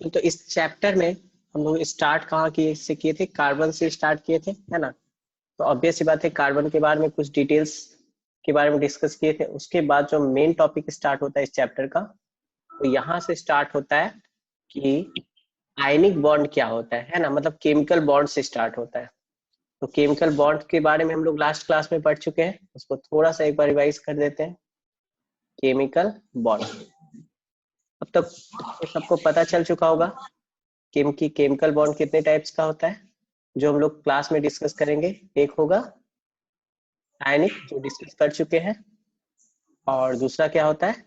तो इस चैप्टर में हम लोग स्टार्ट कहाँ किए से किए थे, कार्बन से स्टार्ट किए थे, है ना। तो ऑब्वियस सी बात है कार्बन के बारे में कुछ डिटेल्स के बारे में डिस्कस किए थे। उसके बाद जो मेन टॉपिक स्टार्ट होता है इस चैप्टर का, तो यहाँ से स्टार्ट होता है कि आयनिक बॉन्ड क्या होता है ना, मतलब केमिकल बॉन्ड से स्टार्ट होता है। तो केमिकल बॉन्ड के बारे में हम लोग लास्ट क्लास में पढ़ चुके हैं, उसको थोड़ा सा एक बार रिवाइज कर देते हैं। केमिकल बॉन्ड अब तक तो सबको पता चल चुका होगा कि केमिकल बॉन्ड कितने टाइप्स का होता है, जो हम लोग क्लास में डिस्कस करेंगे। एक होगा आयनिक, जो डिस्कस कर चुके हैं, और दूसरा क्या होता है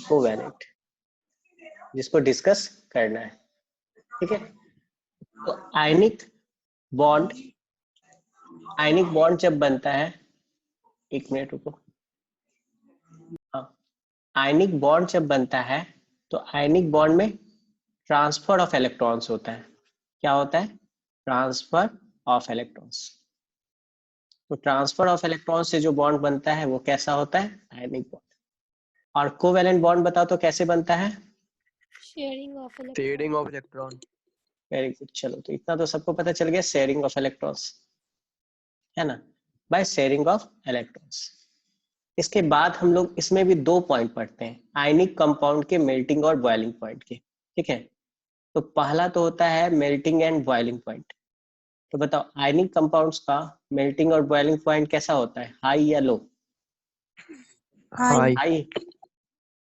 कोवैलेंट, जिसको डिस्कस करना है। ठीक है, तो आयनिक बॉन्ड जब बनता है, एक मिनट रुको, हाँ, आयनिक बॉन्ड जब बनता है तो आयनिक बॉन्ड में ट्रांसफर ऑफ इलेक्ट्रॉन्स होता है। क्या होता है? Transfer of electrons. तो ट्रांसफर ऑफ इलेक्ट्रॉन से जो बॉन्ड बनता है वो कैसा होता है? Ionic bond. और कोवैलेंट बॉन्ड बताओ तो कैसे बनता है? Sharing of electron. Very good, चलो तो इतना तो सबको पता चल गया, शेयरिंग ऑफ इलेक्ट्रॉन्स, है ना, बाय शेयरिंग ऑफ इलेक्ट्रॉन्स। इसके बाद हम लोग इसमें भी दो पॉइंट पढ़ते हैं आयनिक कंपाउंड के, मेल्टिंग और बॉइलिंग पॉइंट के। ठीक है, तो पहला तो होता है मेल्टिंग एंड बॉइलिंग पॉइंट। तो बताओ आयनिक कंपाउंड्स का मेल्टिंग और बॉइलिंग पॉइंट कैसा होता है, हाई या लो? हाई।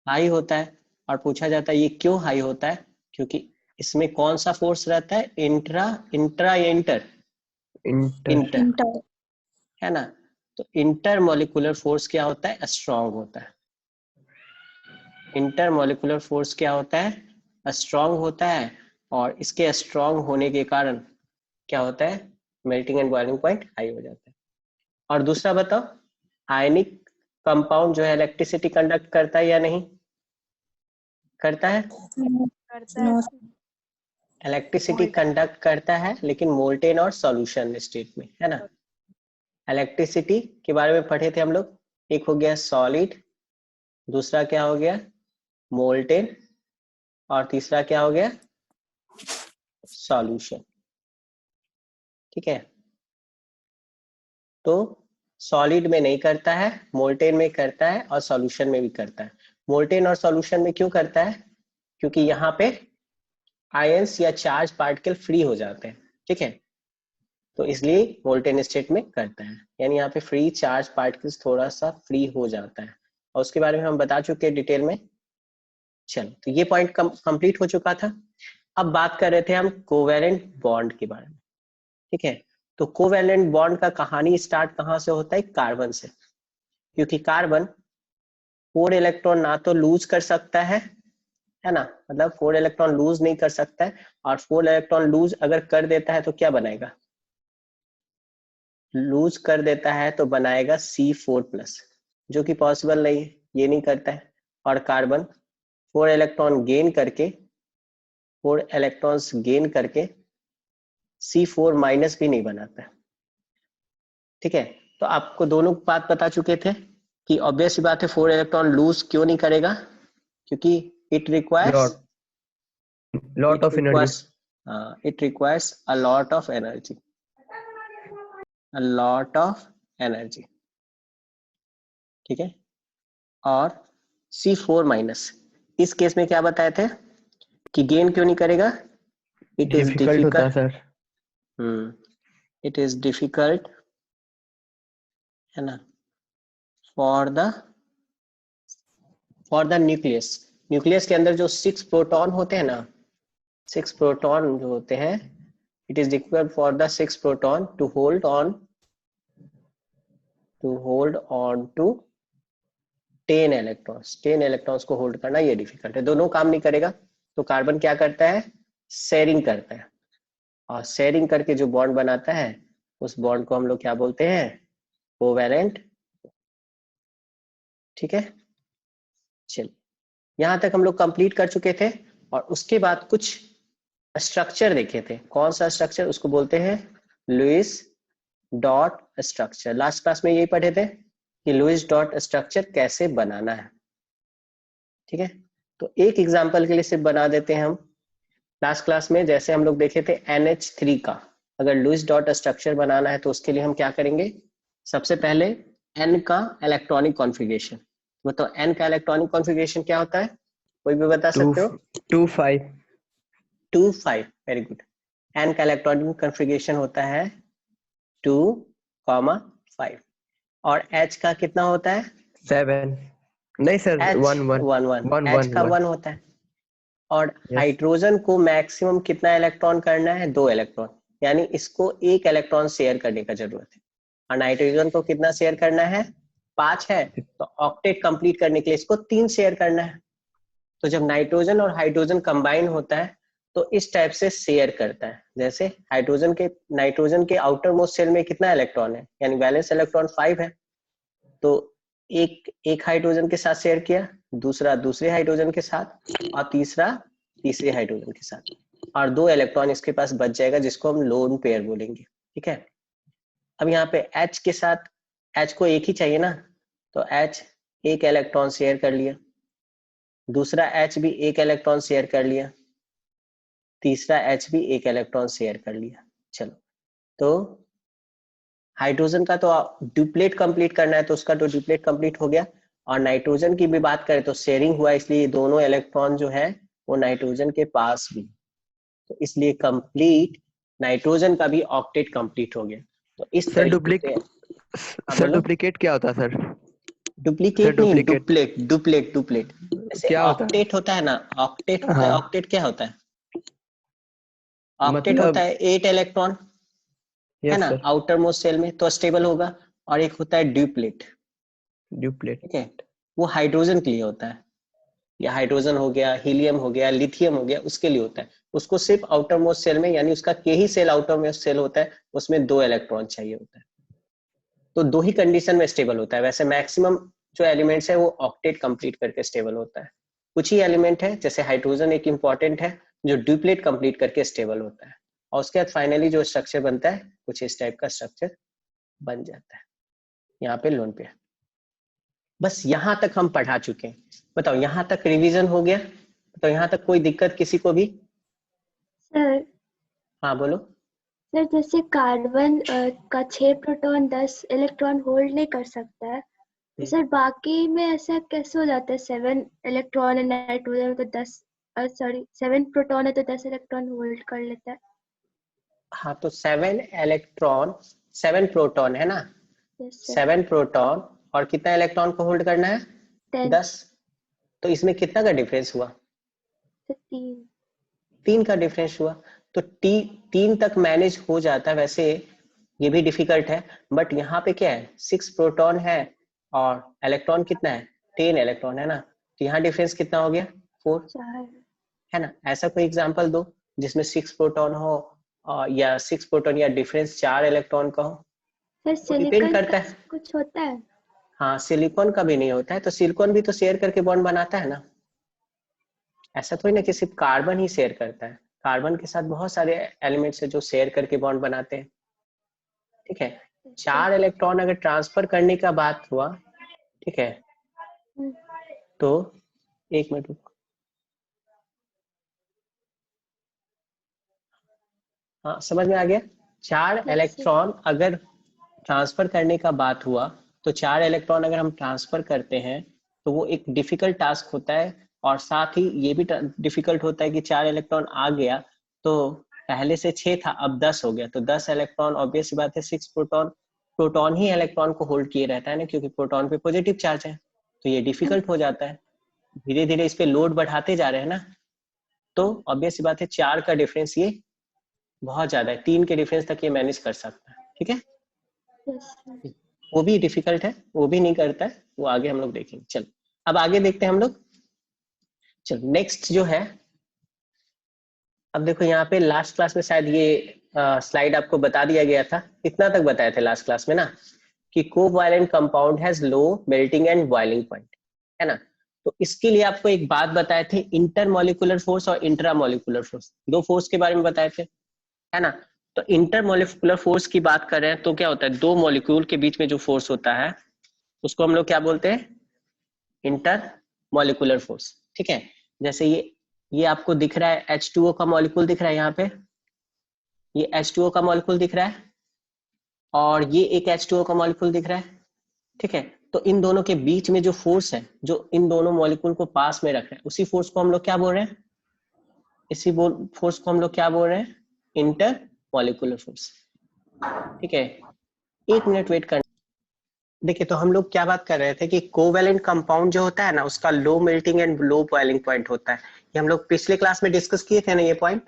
हाई होता है। और पूछा जाता है ये क्यों हाई होता है? क्योंकि इसमें कौन सा फोर्स रहता है, इंट्रा या इंटर? इंटर, है ना। तो इंटर मॉलिक्यूलर फोर्स क्या होता है? स्ट्रांग होता है। इंटर मॉलिक्यूलर फोर्स क्या होता है? स्ट्रांग होता है। और इसके स्ट्रांग होने के कारण क्या होता है? Melting and boiling point high हो जाता है। और दूसरा बताओ, आयनिक कंपाउंड जो है इलेक्ट्रिसिटी कंडक्ट करता है या नहीं करता है? करता है। इलेक्ट्रिसिटी कंडक्ट करता है, लेकिन मोल्टेन और सॉल्यूशन स्टेट में, है ना। इलेक्ट्रिसिटी के बारे में पढ़े थे हम लोग, एक हो गया सॉलिड, दूसरा क्या हो गया मोल्टेन, और तीसरा क्या हो गया सॉल्यूशन। ठीक है, तो सॉलिड में नहीं करता है, मोल्टेन में करता है और सॉल्यूशन में भी करता है। मोल्टेन और सॉल्यूशन में क्यों करता है? क्योंकि यहाँ पे आयंस या चार्ज पार्टिकल फ्री हो जाते हैं। ठीक है, तो इसलिए मोल्टेन स्टेट में करता है, यानी यहाँ पे फ्री चार्ज पार्टिकल्स थोड़ा सा फ्री हो जाता है, और उसके बारे में हम बता चुके हैं डिटेल में। चलो, तो ये पॉइंट कंप्लीट हो चुका था। अब बात कर रहे थे हम कोवैलेंट बॉन्ड के बारे में। ठीक है, तो कोवैलेंट बॉन्ड का कहानी स्टार्ट कहाँ से होता है? कार्बन से। क्योंकि कार्बन 4 इलेक्ट्रॉन ना तो लूज कर सकता है ना, मतलब 4 इलेक्ट्रॉन लूज नहीं कर सकता है, और 4 इलेक्ट्रॉन लूज अगर कर देता है तो क्या बनाएगा? लूज कर देता है तो बनाएगा C4+, जो कि पॉसिबल नहीं है, ये नहीं करता है। और कार्बन 4 इलेक्ट्रॉन गेन करके C4- भी नहीं बनाता है। ठीक है, तो आपको दोनों बात बता चुके थे कि ऑब्वियस सी बात है 4 इलेक्ट्रॉन लूज क्यों नहीं करेगा, क्योंकि it requires lot of energy. it requires a lot of energy, a lot of energy। ठीक है, और C4- इस केस में क्या बताए थे कि गेन क्यों नहीं करेगा? इट इज डिफिकल्ट होता है difficult, sir. It is difficult, है ना, फॉर द न्यूक्लियस के अंदर जो 6 प्रोटॉन होते हैं ना, 6 प्रोटॉन जो होते हैं, it is difficult for the 6 proton to hold on to 10 electrons. 10 electrons को होल्ड करना ये डिफिकल्ट है, दोनों काम नहीं करेगा। तो कार्बन क्या करता है? शेयरिंग करता है, और शेयरिंग करके जो बॉन्ड बनाता है उस बॉन्ड को हम लोग क्या बोलते हैं? कोवैलेंट। ठीक है, चलिए यहां तक हम लोग कंप्लीट कर चुके थे। और उसके बाद कुछ स्ट्रक्चर देखे थे। कौन सा स्ट्रक्चर? उसको बोलते हैं Lewis dot structure. Last class में यही पढ़े थे कि लुईस डॉट स्ट्रक्चर कैसे बनाना है। ठीक है, तो एक एग्जांपल के लिए सिर्फ बना देते हैं हम लास्ट क्लास में जैसे हम लोग देखे थे NH3 का अगर लुईस डॉट स्ट्रक्चर बनाना है तो उसके लिए हम क्या करेंगे, सबसे पहले N का इलेक्ट्रॉनिक कॉन्फ़िगरेशन। तो N का इलेक्ट्रॉनिक कॉन्फ़िगरेशन क्या होता है, कोई भी बता सकते हो? 2 5 2 5, वेरी गुड। N का इलेक्ट्रॉनिक कॉन्फ़िगरेशन होता है 2,5 और H का कितना होता है? 7 नहीं सर, H 1 1 1 1 H 1 का 1 1 होता है। और यस हाइड्रोजन को मैक्सिमम कितना इलेक्ट्रॉन करना है, 2 इलेक्ट्रॉन, यानी इसको 1 इलेक्ट्रॉन शेयर करने का जरूरत है। और नाइट्रोजन को कितना शेयर करना है, 5 है, तो ऑक्टेट कंप्लीट करने के लिए इसको 3 शेयर करना है। तो जब नाइट्रोजन और हाइड्रोजन कंबाइन होता है तो इस टाइप से शेयर करता है। जैसे नाइट्रोजन के आउटर मोस्ट शेल में कितना इलेक्ट्रॉन है, यानी वैलेंस इलेक्ट्रॉन 5 है, तो एक हाइड्रोजन के साथ शेयर किया, दूसरा दूसरे हाइड्रोजन के साथ, और तीसरा तीसरे हाइड्रोजन के साथ, और 2 इलेक्ट्रॉन इसके पास बच जाएगा जिसको हम लोन पेयर बोलेंगे। ठीक है, अब यहाँ पे H के साथ, H को एक ही चाहिए ना, तो H एक इलेक्ट्रॉन शेयर कर लिया, दूसरा H भी एक इलेक्ट्रॉन शेयर कर लिया, तीसरा H भी एक इलेक्ट्रॉन शेयर कर लिया। चलो, तो हाइड्रोजन का तो ड्यूप्लेट कंप्लीट करना है तो उसका तो ड्यूप्लेट कंप्लीट हो गया, और नाइट्रोजन की भी बात करें तो शेयरिंग हुआ, इसलिए दोनों इलेक्ट्रॉन जो है वो नाइट्रोजन के पास भी, तो इसलिए कंप्लीट नाइट्रोजन का भी ऑक्टेट कंप्लीट हो गया। तो इस सर तरीके से, हाँ सर बोलो। डुप्लीकेट क्या होता है सर? सर डुप्लीकेट नहीं, डुप्लीकेट डुप्लेट डुप्लेट डुप्लेट। जैसे क्या होता है? ऑक्टेट होता है ना, ऑक्टेट होता है, हाँ ऑक्टेट क्या होता है? ऑक्टेट होता मतलब है 8 इलेक्ट्रॉन, है यस ना, सर, आउटर मोस्ट शेल में, तो स्टेबल होगा। और एक होता है ड्यूप्लेट, ड्यूप्लेट ठीक है, वो हाइड्रोजन के लिए होता है, या हाइड्रोजन हो गया, हीलियम हो गया, लिथियम हो गया, उसके लिए होता है। उसको सिर्फ आउटर मोस्ट शेल में, यानी उसका के ही सेल आउटर मोस्ट शेल होता है, उसमें 2 इलेक्ट्रॉन चाहिए होता है, तो 2 ही कंडीशन में स्टेबल होता है। वैसे मैक्सिमम जो एलिमेंट्स है वो ऑक्टेट कंप्लीट करके स्टेबल होता है। कुछ ही एलिमेंट है, जैसे हाइड्रोजन एक इंपॉर्टेंट है, जो ड्यूप्लेट कंप्लीट करके स्टेबल होता है, और उसके बाद फाइनली जो स्ट्रक्चर बनता है कुछ इस टाइप का स्ट्रक्चर बन जाता है। यहाँ पे लोन पेयर। बस यहाँ तक हम पढ़ा चुके हैं। बताओ यहाँ तक रिवीजन हो गया? तो यहाँ तक कोई दिक्कत किसी को भी? सर हाँ बोलो। सर जैसे कार्बन का 6 प्रोटॉन 10 इलेक्ट्रॉन होल्ड नहीं कर सकता है, तो सर बाकी में ऐसा कैसे हो जाता है? 7 इलेक्ट्रॉन है नाइट्रोजन में तो 10, सॉरी 7 प्रोटॉन है तो 10 इलेक्ट्रॉन होल्ड कर लेता है। हाँ तो 7 प्रोटॉन है ना, यस सर। 7 प्रोटॉन, और कितना इलेक्ट्रॉन को होल्ड करना है? 10 10। तो इसमें कितना का डिफरेंस हुआ? से 3। 3 का डिफरेंस हुआ। तो 3 तक मैनेज हो जाता है। वैसे ये भी डिफिकल्ट है, बट यहाँ पे क्या है, 6 प्रोटॉन है और इलेक्ट्रॉन कितना है, 10 इलेक्ट्रॉन है ना, तो यहाँ डिफरेंस कितना हो गया, 4, 4। है ना। ऐसा कोई एग्जांपल दो जिसमें 6 प्रोटॉन हो, या 6 प्रोटॉन या डिफरेंस 4 इलेक्ट्रॉन का हो। सर वो डिपेंड सिलिकॉन करता का है। कुछ होता है? हाँ सिलिकॉन का भी नहीं होता है, तो सिलिकॉन भी तो शेयर करके बॉन्ड बनाता है ना। ऐसा थोड़ी ना कि सिर्फ कार्बन ही शेयर करता है, कार्बन के साथ बहुत सारे एलिमेंट्स है जो शेयर करके बॉन्ड बनाते हैं। ठीक है, 4 इलेक्ट्रॉन अगर ट्रांसफर करने का बात हुआ, ठीक है, तो 1 मिनट रुको। हाँ समझ में आ गया। 4 इलेक्ट्रॉन अगर ट्रांसफर करने का बात हुआ, तो 4 इलेक्ट्रॉन अगर हम ट्रांसफर करते हैं तो वो एक डिफिकल्ट टास्क होता है, और साथ ही ये भी डिफिकल्ट होता है कि 4 इलेक्ट्रॉन आ गया तो पहले से 6 था अब 10 हो गया, तो 10 इलेक्ट्रॉन, ऑब्वियस बात है 6 प्रोटॉन, प्रोटॉन ही इलेक्ट्रॉन को होल्ड किए रहता है ना, क्योंकि प्रोटॉन पे पॉजिटिव चार्ज है, तो ये डिफिकल्ट हो जाता है। धीरे धीरे इस पे लोड बढ़ाते जा रहे हैं ना, तो ऑब्वियस बात है 4 का डिफरेंस ये बहुत ज्यादा है, 3 के डिफरेंस तक ये मैनेज कर सकता है। ठीक है, वो भी डिफिकल्ट है, वो भी नहीं करता है, वो आगे हम लोग देखेंगे। चलो अब आगे देखते हैं हम लोग। चलो नेक्स्ट जो है, अब देखो यहाँ पे लास्ट क्लास में शायद ये स्लाइड आपको बता दिया गया था, कितना तक बताए थे लास्ट क्लास में ना, कि covalent compound has low melting and boiling point, है ना। तो इसके लिए आपको एक बात बताए थे, इंटरमोलिकुलर फोर्स और इंट्रामोलिकुलर फोर्स, 2 फोर्स के बारे में बताए थे, है ना। तो इंटरमोलिकुलर फोर्स की बात कर रहे हैं तो क्या होता है, 2 मॉलिक्यूल के बीच में जो फोर्स होता है उसको हम लोग क्या बोलते हैं, इंटर मॉलिकुलर फोर्स। ठीक है, जैसे ये ये आपको दिख रहा है H2O का मॉलिक्यूल दिख रहा है यहाँ पे, ये H2O का मॉलिक्यूल दिख रहा है और ये एक H2O का मॉलिक्यूल दिख रहा है, ठीक है। तो इन दोनों के बीच में जो फोर्स है जो इन दोनों मॉलिक्यूल को पास में रख रहा है, उसी फोर्स को हम लोग क्या बोल रहे हैं, इसी फोर्स को हम लोग क्या बोल रहे हैं, इंटर मॉलिक्यूलर फोर्स, ठीक है। 1 मिनट वेट करना। देखिए तो हम लोग क्या बात कर रहे थे कि कोवैलेंट कंपाउंड जो होता है ना उसका low melting and low boiling point होता है, ये हम लोग पिछले क्लास में डिस्कस किए थे ना ये पॉइंट।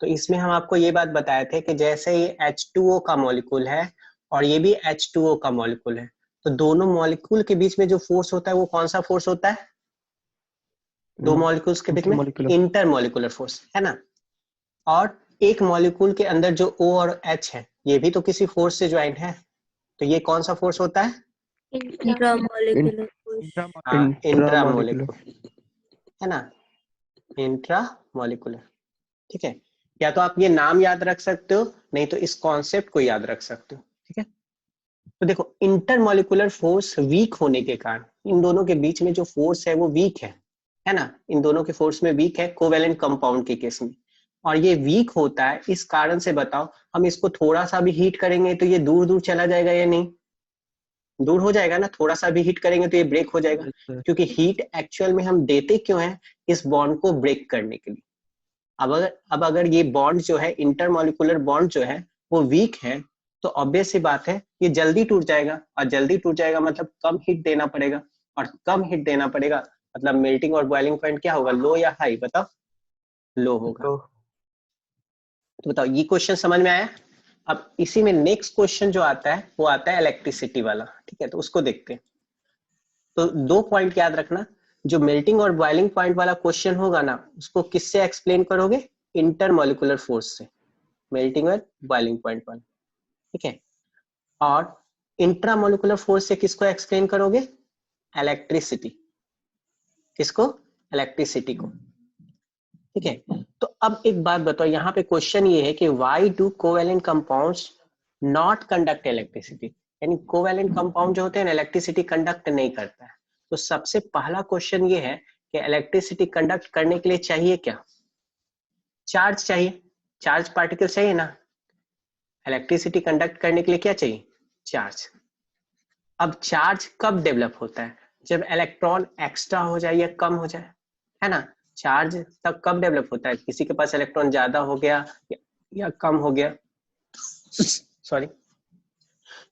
तो इसमें हम आपको ये बात बताए थे कि जैसे ये H2O का मॉलिक्यूल है और ये भी H2O का मॉलिक्यूल है, तो दोनों मॉलिक्यूल के बीच में जो फोर्स होता है वो कौन सा फोर्स होता है, दो मॉलिक्यूल्स के बीच में इंटर मॉलिक्यूलर फोर्स है ना। और एक मॉलिक्यूल के अंदर जो O और H है ये भी तो किसी फोर्स से ज्वाइन है, तो ये कौन सा फोर्स होता है, इंट्रामोलिकुलर इंट्रामोलिकुलर है ना, इंट्रामोलिकुलर, ठीक है। या तो आप ये नाम याद रख सकते हो, नहीं तो इस कॉन्सेप्ट को याद रख सकते हो, ठीक है। तो देखो इंटरमोलिकुलर फोर्स वीक होने के कारण इन दोनों के बीच में जो फोर्स है वो वीक है ना, इन दोनों के फोर्स में वीक है कोवैलेंट कंपाउंड के केस में। और ये वीक होता है इस कारण से, बताओ हम इसको थोड़ा सा भी हीट करेंगे तो ये दूर दूर चला जाएगा या नहीं, दूर हो जाएगा ना, थोड़ा सा भी हीट करेंगे तो ये ब्रेक हो जाएगा, क्योंकि हीट एक्चुअल में हम देते क्यों है, इस बॉन्ड को ब्रेक करने के लिए। अब अगर ये बॉन्ड जो है इंटरमोलिकुलर बॉन्ड जो है वो वीक है, तो ऑब्वियस सी बात है ये जल्दी टूट जाएगा, और जल्दी टूट जाएगा मतलब कम हीट देना पड़ेगा, और कम हीट देना पड़ेगा मतलब मेल्टिंग और बॉइलिंग पॉइंट क्या होगा, लो या हाई, बताओ, लो होगा। तो बताओ ये क्वेश्चन समझ में आया। अब इसी में नेक्स्ट क्वेश्चन जो आता है वो आता है इलेक्ट्रिसिटी वाला, ठीक है, तो उसको देखते हैं। तो 2 पॉइंट याद रखना, जो मेल्टिंग और बॉइलिंग पॉइंट वाला क्वेश्चन होगा ना उसको किससे एक्सप्लेन करोगे, इंटरमोलिकुलर फोर्स से, मेल्टिंग और बॉइलिंग पॉइंट वाला, ठीक है। और इंट्रामोलिकुलर फोर्स से किसको एक्सप्लेन करोगे, इलेक्ट्रिसिटी, किसको, इलेक्ट्रिसिटी को, ठीक है। तो अब एक बात बताओ, यहाँ पे क्वेश्चन ये है कि why do covalent compounds not conduct electricity, यानी कोवैलेंट कंपाउंड जो होते हैं इलेक्ट्रिसिटी कंडक्ट नहीं करता है। तो सबसे पहला क्वेश्चन ये है कि इलेक्ट्रिसिटी कंडक्ट करने के लिए चाहिए क्या, चार्ज चाहिए, चार्ज पार्टिकल चाहिए ना, इलेक्ट्रिसिटी कंडक्ट करने के लिए क्या चाहिए, चार्ज। अब चार्ज कब डेवलप होता है, जब इलेक्ट्रॉन एक्स्ट्रा हो जाए या कम हो जाए, है ना। चार्ज तब कब डेवलप होता है, किसी के पास इलेक्ट्रॉन ज्यादा हो गया या कम हो गया, सॉरी,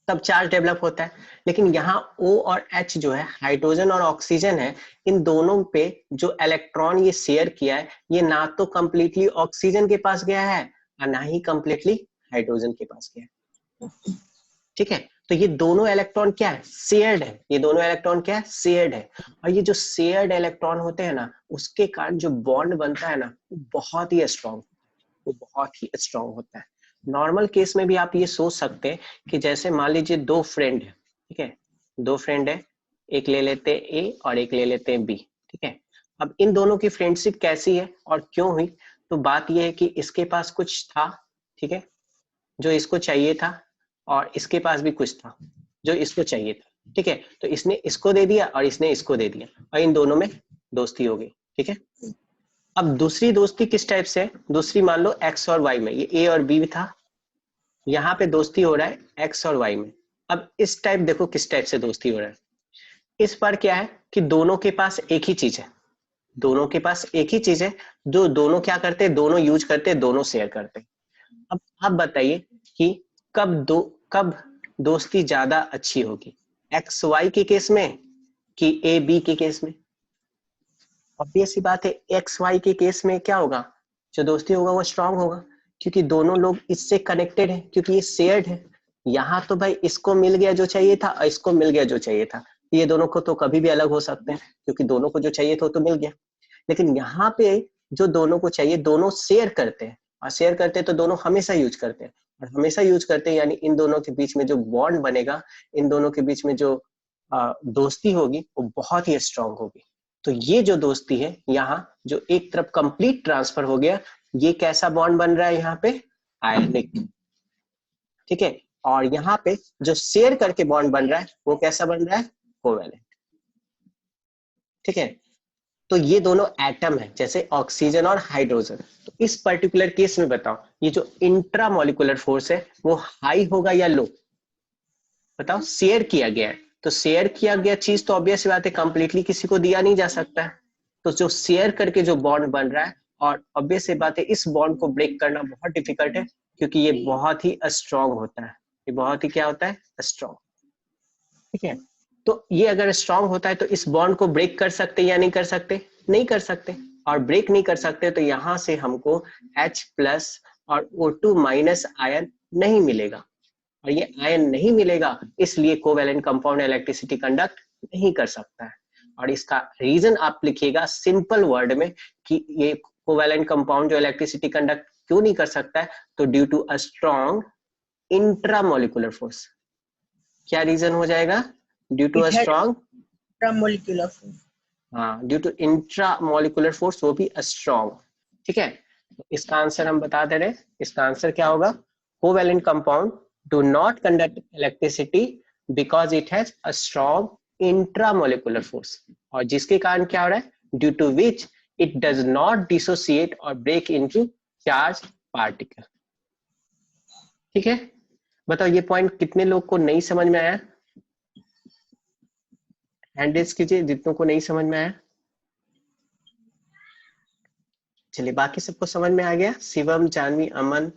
तब चार्ज डेवलप होता है। लेकिन यहाँ O और H जो है, हाइड्रोजन और ऑक्सीजन है, इन दोनों पे जो इलेक्ट्रॉन ये शेयर किया है ये ना तो कंप्लीटली ऑक्सीजन के पास गया है और ना ही कंप्लीटली हाइड्रोजन के पास गया है, ठीक है। तो ये दोनों इलेक्ट्रॉन क्या है, शेयर्ड है, ये दोनों इलेक्ट्रॉन क्या है, शेयर्ड है। और ये जो शेयर्ड इलेक्ट्रॉन होते हैं ना उसके कारण जो बॉन्ड बनता है ना वो बहुत ही स्ट्रॉन्ग, वो बहुत ही स्ट्रॉन्ग होता है। नॉर्मल केस में भी आप ये सोच सकते हैं कि जैसे मान लीजिए 2 फ्रेंड है, ठीक है, 2 फ्रेंड है, एक ले लेते हैं ए और एक ले लेते हैं बी, ठीक है। अब इन दोनों की फ्रेंडशिप कैसी है और क्यों हुई, तो बात यह है कि इसके पास कुछ था, ठीक है, जो इसको चाहिए था, और इसके पास भी कुछ था जो इसको चाहिए था, ठीक है। तो इसने इसको दे दिया और इसने इसको दे दिया और इन दोनों में दोस्ती हो गई, ठीक है। अब दूसरी दोस्ती किस टाइप से है, दूसरी मान लो एक्स और वाई में, ये ए और बी था, यहाँ पे दोस्ती हो रहा है एक्स और वाई में। अब इस टाइप देखो किस टाइप से दोस्ती हो रहा है, इस पर क्या है कि दोनों के पास एक ही चीज है, दोनों के पास एक ही चीज है, जो दोनों क्या करते हैं, दोनों यूज करते हैं, दोनों शेयर करते हैं। अब आप बताइए कि कब दोस्ती ज्यादा अच्छी होगी, एक्स वाई के केस में कि ए बी के केस में। ऑब्वियस सी बात है एक्स वाई के केस में क्या होगा, जो दोस्ती होगा वो स्ट्रांग होगा, क्योंकि दोनों लोग इससे कनेक्टेड है, क्योंकि ये शेयर्ड है। यहाँ तो भाई इसको मिल गया जो चाहिए था और इसको मिल गया जो चाहिए था, ये दोनों को तो कभी भी अलग हो सकते हैं, क्योंकि दोनों को जो चाहिए था तो मिल गया। लेकिन यहाँ पे जो दोनों को चाहिए दोनों शेयर करते हैं, और शेयर करते हैं तो दोनों हमेशा यूज करते हैं, और हमेशा यूज करते हैं यानी इन दोनों के बीच में जो बॉन्ड बनेगा, इन दोनों के बीच में जो दोस्ती होगी वो बहुत ही स्ट्रांग होगी। तो ये जो दोस्ती है यहाँ जो एक तरफ कंप्लीट ट्रांसफर हो गया, ये कैसा बॉन्ड बन रहा है यहाँ पे, आयनिक, ठीक है। और यहाँ पे जो शेयर करके बॉन्ड बन रहा है वो कैसा बन रहा है, कोवैलेंट, ठीक है। तो ये दोनों एटम है, जैसे ऑक्सीजन और हाइड्रोजन। तो इस पर्टिकुलर केस में बताओ ये जो इंट्रामोलिकुलर फोर्स है वो हाई होगा या लो? बताओ, शेयर किया गया है, तो शेयर किया गया चीज तो ऑब्वियस बात है कंप्लीटली किसी को दिया नहीं जा सकता है। तो जो शेयर करके जो बॉन्ड बन रहा है, और ऑब्वियस बात है इस बॉन्ड को ब्रेक करना बहुत डिफिकल्ट है, क्योंकि ये बहुत ही स्ट्रांग होता है। ये बहुत ही क्या होता है? स्ट्रांग। ठीक है, तो ये अगर स्ट्रांग होता है तो इस बॉन्ड को ब्रेक कर सकते या नहीं कर सकते? नहीं कर सकते। और ब्रेक नहीं कर सकते तो यहां से हमको H+ और O2- आयन नहीं मिलेगा, और ये आयन नहीं मिलेगा इसलिए कोवैलेंट कंपाउंड इलेक्ट्रिसिटी कंडक्ट नहीं कर सकता है। और इसका रीजन आप लिखिएगा सिंपल वर्ड में कि ये कोवैलेंट कंपाउंड जो इलेक्ट्रिसिटी कंडक्ट क्यों नहीं कर सकता है, तो due to a strong intramolecular force. क्या रीजन हो जाएगा? Due to a strong intramolecular force. हाँ, ड्यू टू इंट्रामोलिकुलर फोर्स, वो भी स्ट्रॉन्ग। ठीक है, इसका आंसर हम बता दे रहे, इसका आंसर क्या होगा? Covalent compound do not conduct electricity because it has a strong intramolecular force, और जिसके कारण क्या हो रहा है? Due to which it does not dissociate और ब्रेक इनटू चार्ज पार्टिकल। ठीक है, बताओ ये पॉइंट कितने लोग को नहीं समझ में आया? हैंड रेज कीजिए जितनों को नहीं समझ में आया। चलिए, बाकी सबको समझ में आ गया? शिवम, जानवी, अमन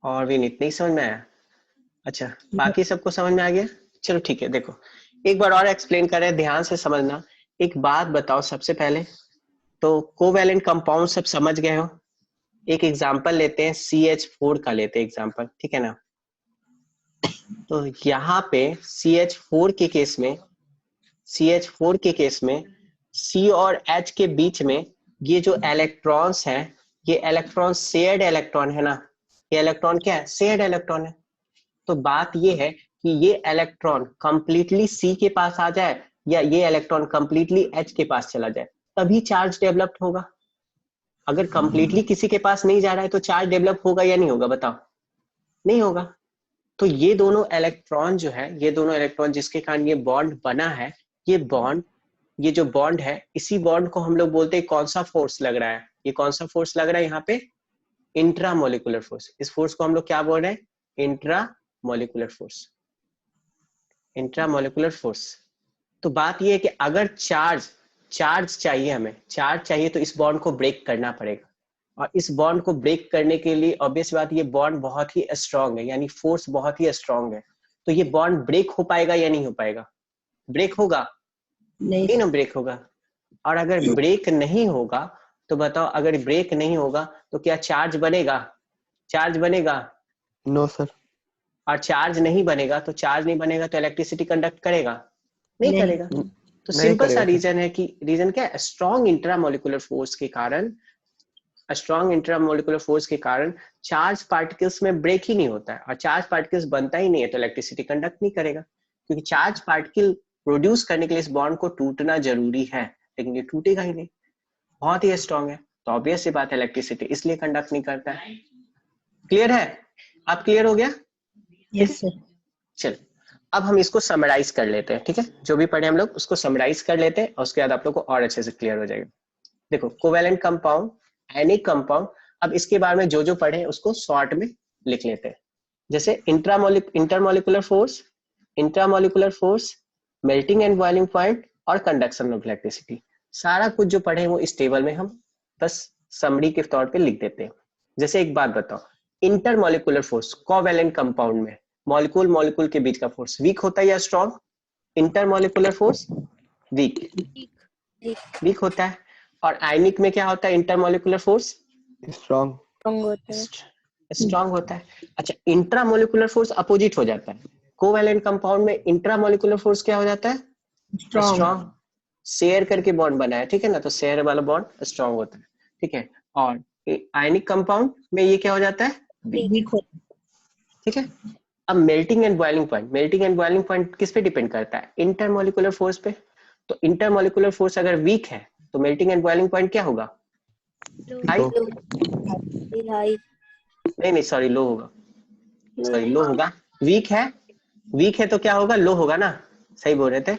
और विनीत नहीं समझ में आया? अच्छा, बाकी सबको समझ में आ गया? चलो ठीक है, देखो एक बार और एक्सप्लेन कर रहे हैं, ध्यान से समझना। एक बात बताओ सबसे पहले, तो कोवैलेंट कंपाउंड सब समझ गए हो? एक एग्जांपल लेते हैं, CH4 का लेते हैं एग्जांपल, ठीक है ना? तो यहाँ पे CH4 के केस में, CH4 के केस में C और H के बीच में ये जो इलेक्ट्रॉन्स हैं, ये इलेक्ट्रॉन शेयर्ड इलेक्ट्रॉन है ना? ये इलेक्ट्रॉन क्या है? शेयर्ड इलेक्ट्रॉन है। तो बात ये है कि ये इलेक्ट्रॉन कंप्लीटली C के पास आ जाए या ये इलेक्ट्रॉन कंप्लीटली H के पास चला जाए, तभी चार्ज डेवलप्ड होगा। अगर कंप्लीटली किसी के पास नहीं जा रहा है तो चार्ज डेवलप होगा या नहीं होगा? बताओ, नहीं होगा। तो ये दोनों इलेक्ट्रॉन जो है, ये दोनों इलेक्ट्रॉन जिसके कारण ये बॉन्ड बना है, ये बॉन्ड, ये जो बॉन्ड है, इसी बॉन्ड को हम लोग बोलते हैं कौन सा फोर्स लग रहा है? ये कौन सा फोर्स लग रहा है यहाँ पे? Intramolecular force. इस फोर्स को हम लोग क्या बोल रहे हैं? Intramolecular force. Intramolecular force. तो बात ये है कि अगर चार्ज चाहिए, हमें चार्ज चाहिए तो इस बॉन्ड को ब्रेक करना पड़ेगा, और इस बॉन्ड को ब्रेक करने के लिए ऑब्वियस बात ये बॉन्ड बहुत ही स्ट्रांग है, यानी फोर्स बहुत ही स्ट्रांग है। तो ये बॉन्ड ब्रेक हो पाएगा या नहीं हो पाएगा? ब्रेक होगा? नहीं ना ब्रेक होगा। और अगर ब्रेक नहीं होगा तो बताओ, अगर ब्रेक नहीं होगा तो क्या चार्ज बनेगा? चार्ज बनेगा? No sir. और चार्ज नहीं बनेगा तो इलेक्ट्रिसिटी कंडक्ट करेगा? नहीं करेगा। तो सिंपल सा रीजन है कि, रीजन क्या है? स्ट्रॉन्ग इंट्रामोलिकुलर फोर्स के कारण, स्ट्रॉन्ग इंट्रामोलिकुलर फोर्स के कारण चार्ज पार्टिकल्स में ब्रेक ही नहीं होता है, और चार्ज पार्टिकल्स बनता ही नहीं है तो इलेक्ट्रिसिटी कंडक्ट नहीं करेगा, क्योंकि चार्ज पार्टिकल प्रोड्यूस करने के लिए इस बॉन्ड को टूटना जरूरी है, लेकिन ये टूटेगा ही नहीं, बहुत ही स्ट्रॉन्ग है, तो ऑब्वियस सी बात है इलेक्ट्रिसिटी इसलिए कंडक्ट नहीं करता है। क्लियर है? आप क्लियर हो गया? Yes sir. चल, अब हम इसको समराइज कर लेते हैं, ठीक है? जो भी पढ़े हम लोग उसको समराइज कर लेते हैं, और उसके बाद आप लोग को और अच्छे से क्लियर हो जाएगा। देखो, कोवैलेंट कंपाउंड, एनिक कंपाउंड, अब इसके बारे में जो जो पढ़े उसको शॉर्ट में लिख लेते हैं। जैसे intermolecular force, melting and boiling point, और कंडक्शन ऑफ इलेक्ट्रिसिटी, सारा कुछ जो पढ़े वो इस टेबल में हम बस समरी के तौर पे लिख देते हैं। जैसे एक बात बताओ, इंटरमोलिकुलर फोर्स कोवैलेंट कंपाउंड में मॉलिक्यूल के बीच का फोर्स वीक होता है या स्ट्रॉन्ग? इंटरमोलिकुलर फोर्स वीक होता है। और आयनिक में क्या होता है? इंटरमोलिकुलर फोर्स स्ट्रॉन्ग होता है। अच्छा, इंट्रामोलिकुलर फोर्स अपोजिट हो जाता है। कोवैलेंट कंपाउंड में इंट्रामोलिकुलर फोर्स क्या हो जाता है? स्ट्रॉन्ग। शेयर करके बॉन्ड बना है, ठीक है ना, तो शेयर वाला बॉन्ड स्ट्रॉन्ग होता है, ठीक है। और आयनिक कंपाउंड में ये क्या हो जाता है? वीक, ठीक है। अब मेल्टिंग एंड बॉइलिंग पॉइंट किस पे डिपेंड करता है? इंटरमोलिकुलर फोर्स पे। तो इंटरमोलिकुलर फोर्स अगर वीक है तो मेल्टिंग एंड बॉइलिंग पॉइंट क्या होगा? हाई। नहीं सॉरी, लो होगा, लो होगा। वीक है तो क्या होगा? लो होगा ना, सही बोल रहे थे।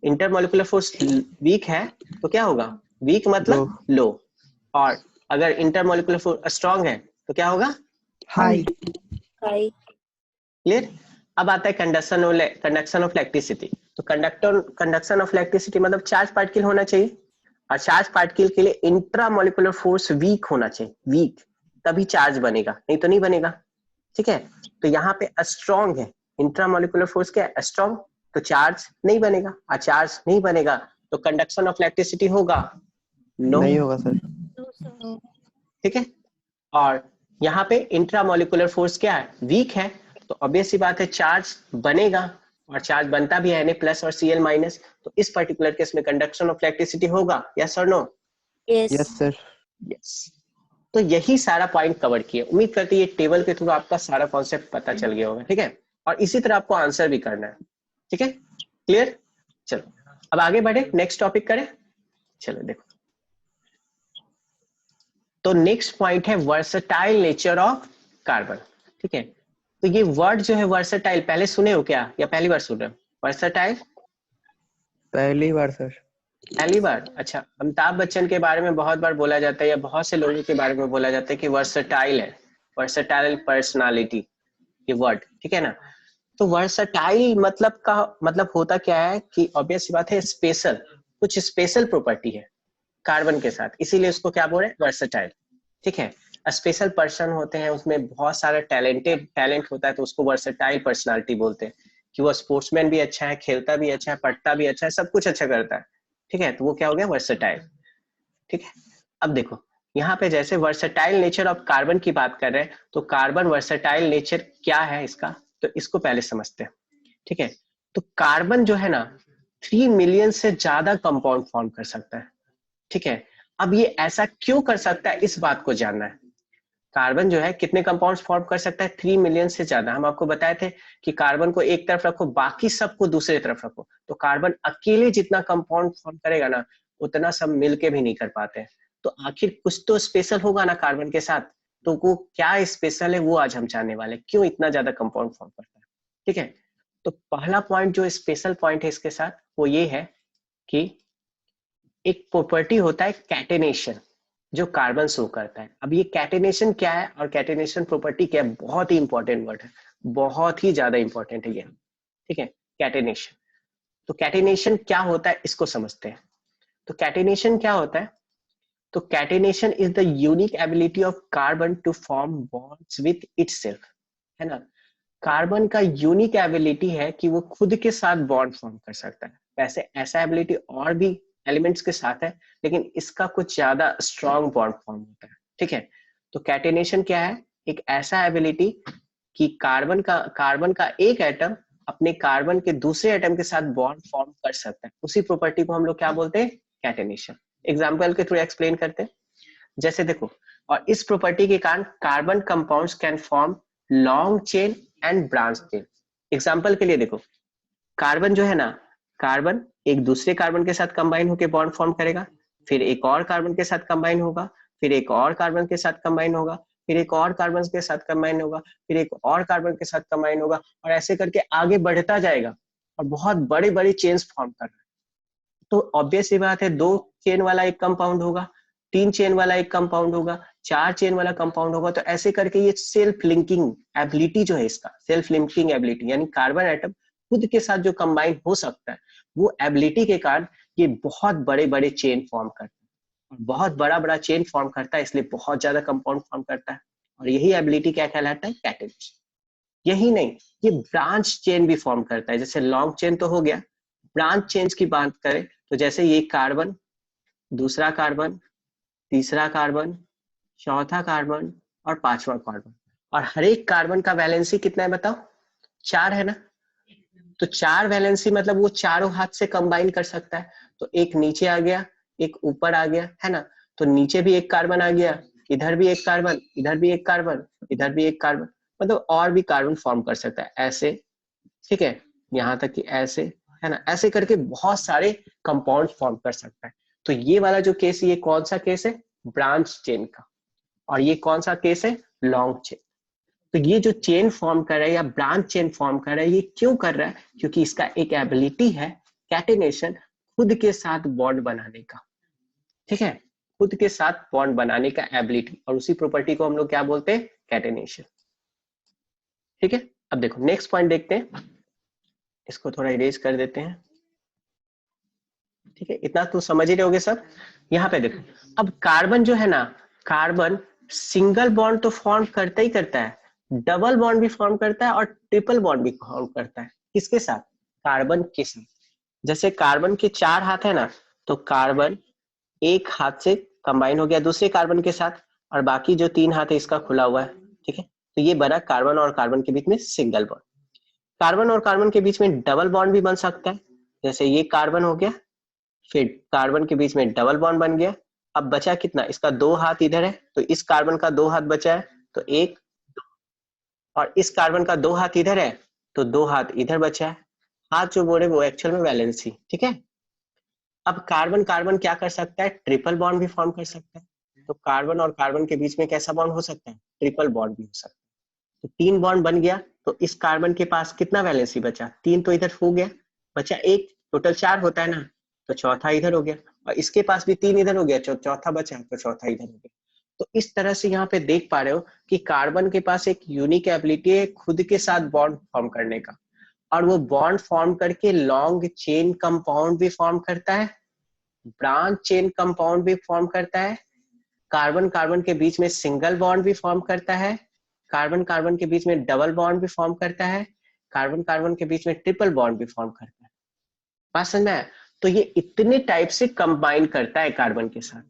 इंटरमोलिकुलर फोर्स वीक है तो क्या होगा? वीक मतलब लो, और अगर इंटरमोलिकुलर फोर्स स्ट्रांग है तो क्या होगा? हाई। हाई। क्लियर? अब आता है कंडक्शन ऑफ इलेक्ट्रिसिटी। तो कंडक्शन ऑफ इलेक्ट्रिसिटी मतलब चार्ज पार्टिकल होना चाहिए, और चार्ज पार्टिकल के लिए इंट्रामोलिकुलर फोर्स वीक होना चाहिए, वीक, तभी चार्ज बनेगा, नहीं तो नहीं बनेगा। ठीक है, तो यहाँ पे स्ट्रांग है, इंट्रामोलिकुलर फोर्स क्या है? स्ट्रांग, तो चार्ज नहीं बनेगा, और चार्ज नहीं बनेगा तो कंडक्शन ऑफ इलेक्ट्रिसिटी होगा? नो, नहीं होगा सर। ठीक है। और यहाँ पे इंट्रामोलिकुलर फोर्स क्या है? वीक है, तो ऑब्वियस सी बात है चार्ज बनेगा, और चार्ज बनता भी है Na प्लस और Cl माइनस, तो इस पर्टिकुलर केस में कंडक्शन ऑफ इलेक्ट्रिसिटी होगा, यस और नो? Yes sir. यस। तो यही सारा पॉइंट कवर किए। उम्मीद करते हैं ये टेबल के थ्रू आपका सारा कॉन्सेप्ट पता चल गया होगा। ठीक है, और इसी तरह आपको आंसर भी करना है। ठीक है, क्लियर? चलो अब आगे बढ़े, नेक्स्ट टॉपिक करें। चलो देखो, तो नेक्स्ट पॉइंट है वर्सेटाइल नेचर ऑफ कार्बन। ठीक है, तो ये वर्ड जो है वर्सेटाइल, पहले सुने हो क्या या पहली बार सुन रहे हो? वर्सेटाइल पहली बार सर। पहली बार? अच्छा, अमिताभ बच्चन के बारे में बहुत बार बोला जाता है, या बहुत से लोगों के बारे में बोला जाता है कि वर्सेटाइल है, वर्सेटाइल पर्सनालिटी, ये वर्ड। ठीक है ना? तो वर्सेटाइल मतलब का मतलब होता क्या है कि ऑब्वियस बात है स्पेशल, कुछ स्पेशल प्रॉपर्टी है कार्बन के साथ, इसीलिए उसको क्या बोल रहे हैं? वर्सेटाइल। ठीक है, स्पेशल पर्सन होते हैं, उसमें बहुत सारा टैलेंट होता है, तो उसको वर्सेटाइल पर्सनालिटी बोलते हैं कि वो स्पोर्ट्समैन भी अच्छा है, खेलता भी अच्छा है, पढ़ता भी अच्छा है, सब कुछ अच्छा करता है। ठीक है, तो वो क्या हो गया? वर्सेटाइल। ठीक है, अब देखो यहाँ पे जैसे वर्सेटाइल नेचर ऑफ कार्बन की बात कर रहे हैं, तो कार्बन वर्सेटाइल नेचर क्या है इसका, तो इसको पहले समझते हैं। ठीक है, तो कार्बन जो है ना 3 मिलियन से ज्यादा कंपाउंड फॉर्म कर सकता है। ठीक है, अब ये ऐसा क्यों कर सकता है, इस बात को जानना है। कार्बन जो है कितने कंपाउंड्स फॉर्म कर सकता है? 3 मिलियन से ज्यादा। हम आपको बताए थे कि कार्बन को एक तरफ रखो, बाकी सबको दूसरी तरफ रखो, तो कार्बन अकेले जितना कंपाउंड फॉर्म करेगा ना, उतना सब मिलके भी नहीं कर पाते हैं। तो आखिर कुछ तो स्पेशल होगा ना कार्बन के साथ, तो वो क्या स्पेशल है वो आज हम जानने वाले, क्यों इतना ज्यादा कंपाउंड फॉर्म करता है। ठीक है, तो पहला पॉइंट जो स्पेशल पॉइंट है इसके साथ, वो ये है कि एक प्रॉपर्टी होता है कैटेनेशन, जो कार्बन शो करता है। अब ये कैटेनेशन क्या है और कैटेनेशन प्रॉपर्टी क्या है, बहुत ही इंपॉर्टेंट वर्ड है, बहुत ही ज्यादा इंपॉर्टेंट है ये। ठीक है, कैटेनेशन। तो कैटेनेशन क्या होता है इसको समझते हैं। तो कैटेनेशन क्या होता है? तो catenation is the unique ability of carbon to form bonds with itself, है ना? कार्बन का यूनिक एबिलिटी है कि वो खुद के साथ बॉन्ड फॉर्म कर सकता है। वैसे ऐसा एबिलिटी और भी एलिमेंट्स के साथ है, लेकिन इसका कुछ ज्यादा स्ट्रॉन्ग बॉन्ड फॉर्म होता है। ठीक है, तो कैटेनेशन क्या है? एक ऐसा एबिलिटी कि कार्बन का एक एटम अपने कार्बन के दूसरे एटम के साथ बॉन्ड फॉर्म कर सकता है। उसी प्रॉपर्टी को हम लोग क्या बोलते हैं? कैटेनेशन। एग्जाम्पल के थ्रू एक्सप्लेन करते हैं। जैसे देखो, और इस प्रॉपर्टी के कारण carbon compounds can form long chain and branch chain. Example के लिए देखो, कार्बन जो है ना, कार्बन एक दूसरे कार्बन के साथ कंबाइन होकर बॉन्ड फॉर्म करेगा, फिर एक और कार्बन के साथ कंबाइन होगा, फिर एक और कार्बन के साथ कंबाइन होगा, फिर एक और कार्बन के साथ कंबाइन होगा, फिर एक और कार्बन के साथ कंबाइन होगा, और ऐसे करके आगे बढ़ता जाएगा और बहुत बड़े बड़े चेन्स फॉर्म कर रहा है। तो ऑब्वियस सी बात है 2 चेन वाला एक कंपाउंड होगा, 3 चेन वाला एक कंपाउंड होगा, 4 चेन वाला कंपाउंड होगा। तो ऐसे करके ये सेल्फ लिंकिंग एबिलिटी जो है इसका, सेल्फ लिंकिंग एबिलिटी, यानी कार्बन एटम खुद के साथ जो कंबाइन हो सकता है, वो एबिलिटी के कारण ये बहुत बड़े बड़े चेन फॉर्म करता है, और बहुत बड़ा बड़ा चेन फॉर्म करता है, इसलिए बहुत ज्यादा कंपाउंड फॉर्म करता है। और यही एबिलिटी क्या कहलाता है? कैटेनेशन। यही नहीं, ये ब्रांच चेन भी फॉर्म करता है। जैसे लॉन्ग चेन तो हो गया, ब्रांच चेन की बात करें तो जैसे ये कार्बन, दूसरा कार्बन, तीसरा कार्बन, चौथा कार्बन और पांचवा कार्बन, और हर एक कार्बन का वैलेंसी कितना है बताओ? 4 है ना? तो 4 वैलेंसी मतलब वो चारों हाथ से कंबाइन कर सकता है। तो एक नीचे आ गया, एक ऊपर आ गया, है ना? तो नीचे भी एक कार्बन आ गया, इधर भी एक कार्बन, इधर भी एक कार्बन, इधर भी एक कार्बन, मतलब और भी कार्बन फॉर्म कर सकता है ऐसे। ठीक है, यहाँ तक कि ऐसे, है ना? ऐसे करके बहुत सारे कंपाउंड फॉर्म कर सकता है। तो ये वाला जो केस है, ये कौन सा केस है? ब्रांच चेन का। और ये कौन सा केस है? Long chain. तो ये जो चेन फॉर्म कर रहा है या ब्रांच चेन फॉर्म कर रहा है, ये क्यों कर रहा है? क्योंकि इसका एक एबिलिटी है कैटेनेशन, खुद के साथ बॉन्ड बनाने का। ठीक है, खुद के साथ बॉन्ड बनाने का एबिलिटी, और उसी प्रॉपर्टी को हम लोग क्या बोलते हैं, कैटेनेशन। ठीक है, अब देखो नेक्स्ट पॉइंट देखते हैं, इसको थोड़ा इरेज कर देते हैं। ठीक है, इतना तो समझ ही रहोगे सब। यहाँ पे देखो, अब कार्बन जो है ना, कार्बन सिंगल बॉन्ड तो फॉर्म करता ही करता है, डबल बॉन्ड भी फॉर्म करता है और ट्रिपल बॉन्ड भी फॉर्म करता है। किसके साथ, कार्बन के साथ। जैसे कार्बन के 4 हाथ है ना, तो कार्बन एक हाथ से कंबाइन हो गया दूसरे कार्बन के साथ, और बाकी जो 3 हाथ है इसका खुला हुआ है। ठीक है, तो ये बना कार्बन और कार्बन के बीच में सिंगल बॉन्ड। कार्बन और कार्बन के बीच में डबल बॉन्ड भी बन सकता है, जैसे ये कार्बन हो गया, फिर कार्बन के बीच में डबल बॉन्ड बन गया। अब बचा कितना, इसका 2 हाथ इधर है, तो इस कार्बन का 2 हाथ बचा है, तो 1, और इस कार्बन का 2 हाथ इधर है, तो 2 हाथ इधर बचा है। हाथ जो बोले वो एक्चुअल में वैलेंसी। ठीक है, अब कार्बन कार्बन क्या कर सकता है, ट्रिपल बॉन्ड भी फॉर्म कर सकता है। तो कार्बन और कार्बन के बीच में कैसा बॉन्ड हो सकता है, ट्रिपल बॉन्ड भी हो सकता है। तो 3 बॉन्ड बन गया, तो इस कार्बन के पास कितना वैलेंसी बचा, 3 तो इधर हो गया, बचा 1, टोटल 4 होता है ना, तो चौथा इधर हो गया, और इसके पास भी 3 इधर हो गया, चौथा बचा, तो चौथा इधर हो गया। तो इस तरह से यहाँ पे देख पा रहे हो कि कार्बन के पास एक यूनिक एबिलिटी है खुद के साथ बॉन्ड फॉर्म करने का, और वो बॉन्ड फॉर्म करके लॉन्ग चेन कंपाउंड भी फॉर्म करता है, ब्रांच चेन कंपाउंड भी फॉर्म करता है, कार्बन कार्बन के बीच में सिंगल बॉन्ड भी फॉर्म करता है, कार्बन कार्बन के बीच में डबल बॉन्ड भी फॉर्म करता है, कार्बन कार्बन के बीच में ट्रिपल बॉन्ड भी फॉर्म करता है। बात समझ में आया? तो ये इतने टाइप से कंबाइन करता है कार्बन के साथ,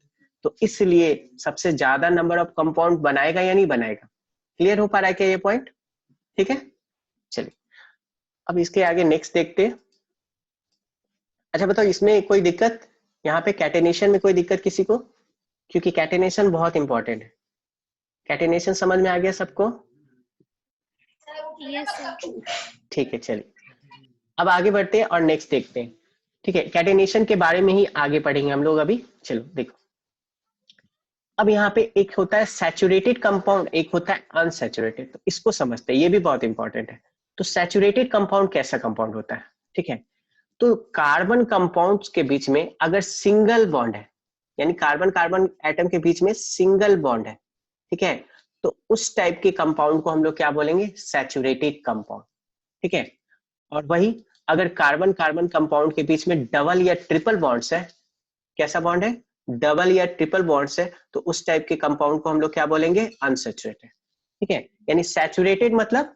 तो इसलिए सबसे ज्यादा नंबर ऑफ कंपाउंड बनाएगा या नहीं बनाएगा। क्लियर हो पा रहा है क्या ये पॉइंट? ठीक है, चलिए अब इसके आगे नेक्स्ट देखते हैं। अच्छा बताओ, इसमें कोई दिक्कत, यहाँ पे कैटेनेशन में कोई दिक्कत किसी को? क्योंकि कैटेनेशन बहुत इंपॉर्टेंट है। कैटेनेशन समझ में आ गया सबको? Yes sir. ठीक है, चलिए अब आगे बढ़ते हैं और नेक्स्ट देखते हैं। ठीक है, कैटेनेशन के बारे में ही आगे पढ़ेंगे हम लोग अभी। चलो देखो, अब यहाँ पे एक होता है सैचुरेटेड कंपाउंड, एक होता है अनसैचुरेटेड, तो इसको समझते हैं, ये भी बहुत इंपॉर्टेंट है। तो सैचुरेटेड कंपाउंड कैसा कंपाउंड होता है? ठीक है, तो कार्बन कंपाउंड्स के बीच में अगर सिंगल बॉन्ड है, यानी कार्बन कार्बन एटम के बीच में सिंगल बॉन्ड है, ठीक है, तो उस टाइप के कंपाउंड को हम लोग क्या बोलेंगे, सैचुरेटेड कंपाउंड। ठीक है, और वही अगर कार्बन कार्बन कंपाउंड के बीच में डबल या ट्रिपल बॉन्ड्स है, कैसा बॉन्ड है, डबल या ट्रिपल बॉन्ड्स है, तो उस टाइप के कंपाउंड को हम लोग क्या बोलेंगे, अनसैचुरेटेड। ठीक है, यानी सैचुरेटेड मतलब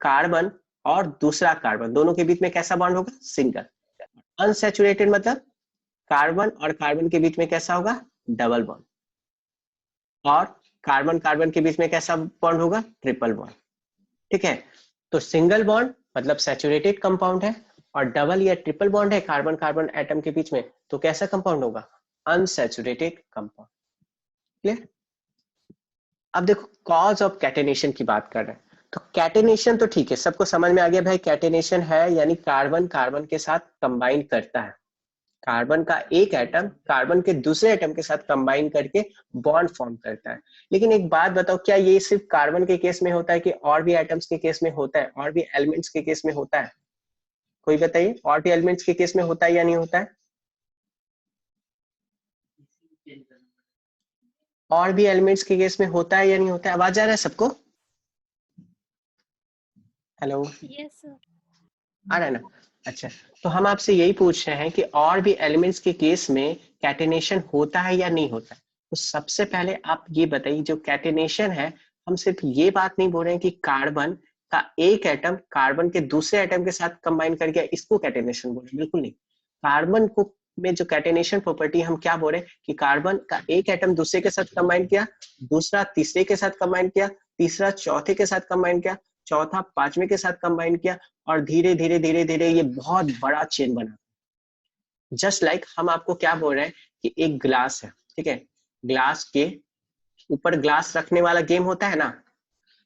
कार्बन और दूसरा कार्बन दोनों के बीच में कैसा बॉन्ड होगा, सिंगल। अनसैचुरेटेड मतलब कार्बन और कार्बन के बीच में कैसा होगा, डबल बॉन्ड, और कार्बन कार्बन के बीच में कैसा बॉन्ड होगा, ट्रिपल बॉन्ड। ठीक है, तो सिंगल बॉन्ड मतलब सैचुरेटेड कंपाउंड है, और डबल या ट्रिपल बॉन्ड है कार्बन कार्बन एटम के बीच में, तो कैसा कंपाउंड होगा, अनसैचुरेटेड कंपाउंड। क्लियर? अब देखो कॉज ऑफ कैटेनेशन की बात कर रहे हैं, तो कैटेनेशन तो ठीक है, सबको समझ में आ गया भाई, कैटेनेशन है यानी कार्बन कार्बन के साथ कंबाइन करता है, कार्बन का एक एटम कार्बन के दूसरे एटम के साथ कंबाइन करके बॉन्ड फॉर्म करता है। लेकिन एक बात बताओ, क्या ये सिर्फ कार्बन के केस में होता है कि और भी एटम्स के केस में होता है, और भी एलिमेंट्स के केस में होता है? कोई बताइए, और भी एलिमेंट्स के केस में होता है या नहीं होता है? और भी एलिमेंट्स के केस में होता है या नहीं होता है? आवाज आ रहा है सबको? Hello, yes sir. आ रहा है ना? अच्छा, तो हम आपसे यही पूछ रहे हैं कि और भी एलिमेंट्स के केस में कैटेनेशन होता है या नहीं होता है। तो सबसे पहले आप ये बताइए, जो कैटेनेशन है, हम सिर्फ ये बात नहीं बोल रहे हैं कि कार्बन का एक एटम कार्बन के दूसरे एटम के साथ कंबाइन कर गया, इसको कैटेनेशन बोल रहे हैं, बिल्कुल नहीं। कार्बन को में जो कैटेनेशन प्रॉपर्टी हम क्या बोल रहे हैं कि कार्बन का एक एटम दूसरे के साथ कंबाइन किया, दूसरा तीसरे के साथ कंबाइन किया, तीसरा चौथे के साथ कंबाइन किया, चौथा पांचवें के साथ कंबाइन किया, और धीरे धीरे धीरे धीरे ये बहुत बड़ा चेन बना। जस्ट लाइक हम आपको क्या बोल रहे हैं कि एक ग्लास है, ठीक है, ग्लास के ऊपर ग्लास रखने वाला गेम होता है ना,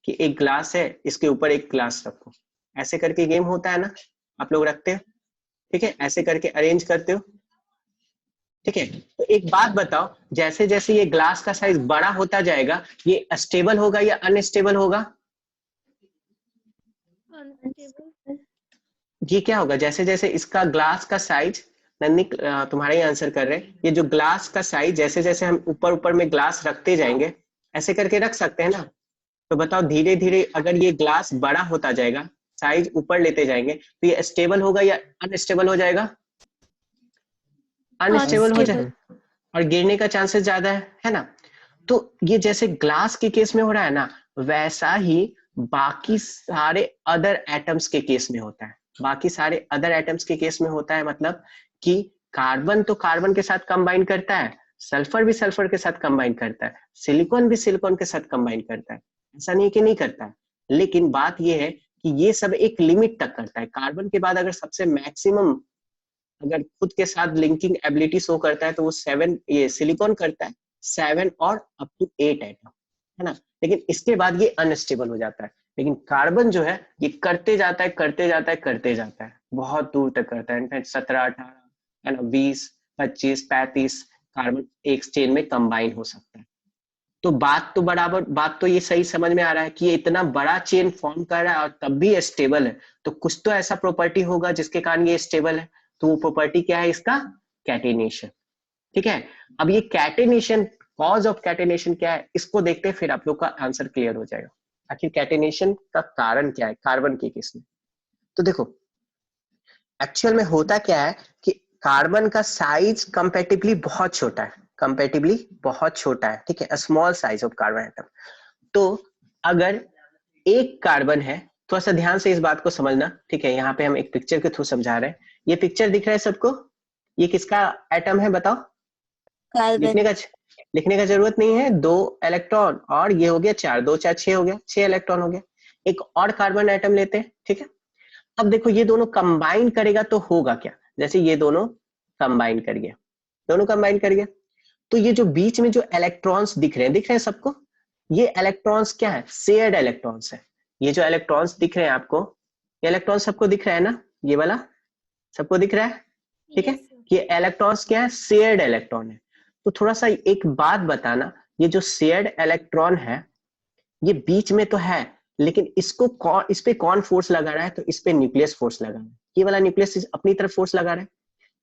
कि एक ग्लास है, इसके ऊपर एक ग्लास रखो, ऐसे करके गेम होता है ना, आप लोग रखते हो, ठीक है, ऐसे करके अरेंज करते हो। ठीक है, तो एक बात बताओ, जैसे जैसे ये ग्लास का साइज बड़ा होता जाएगा, ये स्टेबल होगा या अनस्टेबल होगा? अनस्टेबल। ये क्या होगा, जैसे जैसे इसका ग्लास का साइज नन्नी तुम्हारा ही आंसर कर रहे हैं। ये जो ग्लास का साइज जैसे जैसे हम ऊपर ऊपर में ग्लास रखते जाएंगे, ऐसे करके रख सकते हैं ना, तो बताओ धीरे धीरे अगर ये ग्लास बड़ा होता जाएगा, साइज ऊपर लेते जाएंगे, तो ये स्टेबल होगा या अनस्टेबल हो जाएगा? अनस्टेबल हो जाएगा और गिरने का चांसेस ज्यादा है ना। तो ये जैसे ग्लास के केस में हो रहा है ना, वैसा ही बाकी सारे अदर एटम्स के केस में होता है। बाकी सारे अदर एटम्स के केस में होता है मतलब कि कार्बन तो कार्बन के साथ कंबाइन करता है, सल्फर भी सल्फर के साथ कंबाइन करता है, सिलिकॉन भी सिलिकॉन के साथ कंबाइन करता है, ऐसा नहीं कि नहीं करता है। लेकिन बात यह है कि ये सब एक लिमिट तक करता है। कार्बन के बाद अगर सबसे मैक्सिमम अगर खुद के साथ लिंकिंग एबिलिटी शो करता है तो वो 7, ये सिलिकॉन करता है 7 और अप टू 8 एटम, है ना। लेकिन इसके बाद ये अनस्टेबल हो जाता है। लेकिन कार्बन जो है ये करते जाता है करते जाता है करते जाता है, बहुत दूर तक करता है। इनफैक्ट 17, 18, है ना, 20, 25, 35 कार्बन एक चेन में कंबाइन हो सकता है। तो बात तो बराबर, बात तो ये सही समझ में आ रहा है कि ये इतना बड़ा चेन फॉर्म कर रहा है और तब भी स्टेबल है, तो कुछ तो ऐसा प्रॉपर्टी होगा जिसके कारण ये स्टेबल है। तो वो प्रॉपर्टी क्या है इसका? कैटेनेशन। ठीक है, अब ये कैटेनेशन, कॉज ऑफ कैटेनेशन क्या है इसको देखते हैं, फिर आप लोग का आंसर क्लियर हो जाएगा। आखिर कैटेनेशन का कारण क्या है कार्बन के केस में। तो देखो एक्चुअल में होता क्या है कि कार्बन का साइज कंपैरेटिवली बहुत छोटा है, कंपैरेटिवली बहुत छोटा है, ठीक है, small size of carbon atom. तो अगर एक कार्बन है, थोड़ा सा ध्यान से इस बात को समझना, ठीक है, यहाँ पे हम एक पिक्चर के थ्रू समझा रहे हैं। ये पिक्चर दिख रहा है सबको? ये किसका एटम है बताओ? लिखने का जरूरत नहीं है। 2 इलेक्ट्रॉन और ये हो गया 4, 2 4 6 हो गया, 6 इलेक्ट्रॉन हो गया। एक और कार्बन एटम लेते हैं, ठीक है। अब देखो ये दोनों कंबाइन करेगा तो होगा क्या, जैसे ये दोनों कंबाइन कर गया, दोनों कंबाइन कर गया, तो ये जो बीच में जो इलेक्ट्रॉन्स दिख रहे हैं सबको, ये इलेक्ट्रॉन्स क्या है? शेयर्ड इलेक्ट्रॉन्स है। ये जो इलेक्ट्रॉन्स दिख रहे हैं आपको, ये इलेक्ट्रॉन सबको दिख रहा है ना, ये वाला सबको दिख रहा है, ठीक है। ये इलेक्ट्रॉन्स क्या है? शेयर्ड इलेक्ट्रॉन है। तो थोड़ा सा एक बात बताना, ये जो शेयर्ड इलेक्ट्रॉन है ये बीच में तो है, लेकिन इसको इस पे कौन फोर्स लगा रहा है? तो इस पे न्यूक्लियस फोर्स लगा रहा है। ये वाला न्यूक्लियस अपनी तरफ फोर्स लगा रहा है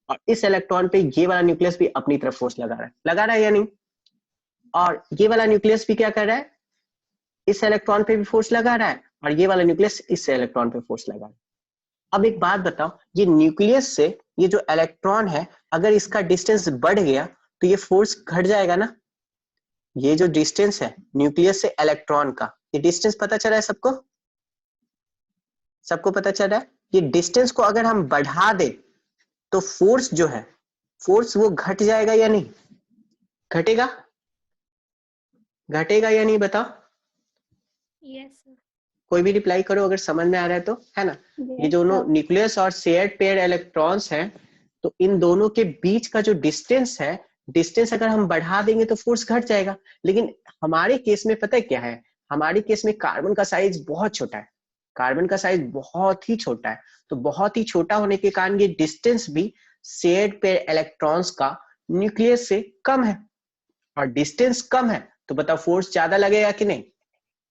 और इस इलेक्ट्रॉन पे ये वाला न्यूक्लियस भी अपनी तरफ फोर्स लगा रहा है या नहीं? और ये वाला न्यूक्लियस भी क्या कर रहा है? इस इलेक्ट्रॉन पे भी फोर्स लगा रहा है और ये वाला न्यूक्लियस इस इलेक्ट्रॉन पे फोर्स लगा रहा है। अब एक बात बताओ, ये न्यूक्लियस से ये जो इलेक्ट्रॉन है अगर इसका डिस्टेंस बढ़ गया तो ये फोर्स घट जाएगा ना। ये जो डिस्टेंस है न्यूक्लियस से इलेक्ट्रॉन का, ये डिस्टेंस पता चला है सबको? सबको पता चल रहा है? ये डिस्टेंस को अगर हम बढ़ा दे तो फोर्स जो है, फोर्स वो घट जाएगा या नहीं? घटेगा? घटेगा या नहीं बताओ? Yes sir. कोई भी रिप्लाई करो अगर समझ में आ रहा है तो, है ना। ये दोनों न्यूक्लियस और शेयर्ड पेयर इलेक्ट्रॉन्स हैं, तो इन दोनों के बीच का जो डिस्टेंस है, डिस्टेंस अगर हम बढ़ा देंगे तो फोर्स घट जाएगा। लेकिन हमारे केस में पता है क्या है? हमारे केस में कार्बन का साइज बहुत छोटा है, कार्बन का साइज बहुत ही छोटा है। तो बहुत ही छोटा होने के कारण ये डिस्टेंस भी शेयर्ड पेयर इलेक्ट्रॉन्स का न्यूक्लियस से कम है, और डिस्टेंस कम है तो बताओ फोर्स ज्यादा लगेगा कि नहीं?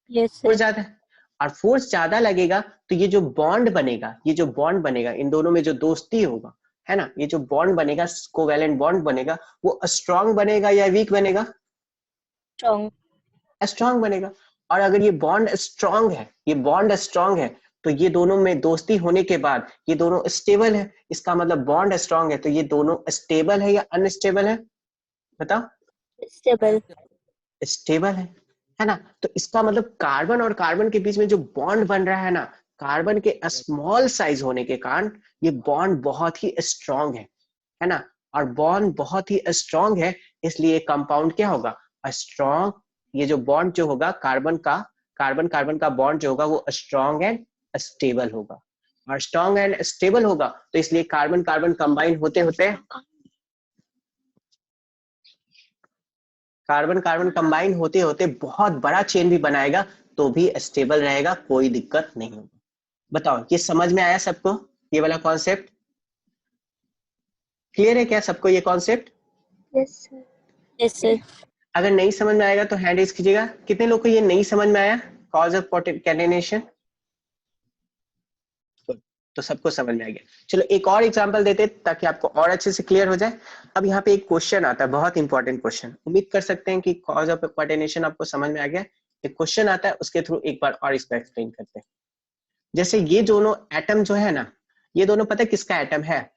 यस फोर्स ज्यादा है, और फोर्स ज्यादा लगेगा तो ये जो बॉन्ड बनेगा, ये जो बॉन्ड बनेगा इन दोनों में जो दोस्ती होगा, है ना, ये जो बॉन्ड बनेगा, कोवैलेंट बॉन्ड बनेगा, वो स्ट्रांग बनेगा या वीक बनेगा? स्ट्रांग बनेगा। और अगर ये बॉन्ड स्ट्रांग है, ये बॉन्ड स्ट्रांग है, तो ये दोनों में दोस्ती होने के बाद ये दोनों स्टेबल है। इसका मतलब बॉन्ड स्ट्रांग है तो ये दोनों स्टेबल है या अनस्टेबल है? बताओ। स्टेबल। स्टेबल है ना। तो इसका मतलब कार्बन और कार्बन के बीच में जो बॉन्ड बन रहा है ना, कार्बन के स्मॉल साइज होने के कारण ये बॉन्ड बहुत ही स्ट्रांग है ना। और बॉन्ड बहुत ही स्ट्रांग है, इसलिए कंपाउंड क्या होगा? स्ट्रांग। ये जो बॉन्ड जो होगा कार्बन का, कार्बन कार्बन का बॉन्ड जो होगा वो स्ट्रांग एंड स्टेबल होगा। और स्ट्रांग एंड स्टेबल होगा तो इसलिए कार्बन कार्बन कंबाइन होते होते, कार्बन कार्बन कंबाइन होते होते बहुत बड़ा चेन भी बनाएगा तो भी स्टेबल रहेगा, कोई दिक्कत नहीं होगा। बताओ ये समझ में आया सबको? ये वाला कॉन्सेप्ट क्लियर है क्या सबको? ये concept? Yes sir. Yes sir. अगर नहीं समझ में आएगा तो हैंड रेज कीजिएगा। कितने लोग को ये नहीं समझ में आया कॉज ऑफ कैटेनेशन? तो सबको समझ में आ गया। चलो एक और एग्जांपल देते ताकि आपको और अच्छे से क्लियर हो जाए। अब यहाँ पे एक क्वेश्चन आता है, बहुत इंपॉर्टेंट क्वेश्चन, उम्मीद कर सकते हैं कि कॉज ऑफ कोऑर्डिनेशन आपको समझ में आ गया। एक क्वेश्चन आता है, उसके थ्रू एक बार और इसको एक्सप्लेन करते हैं। जैसे ये दोनों एटम जो है ना, ये दोनों पता है किसका एटम है?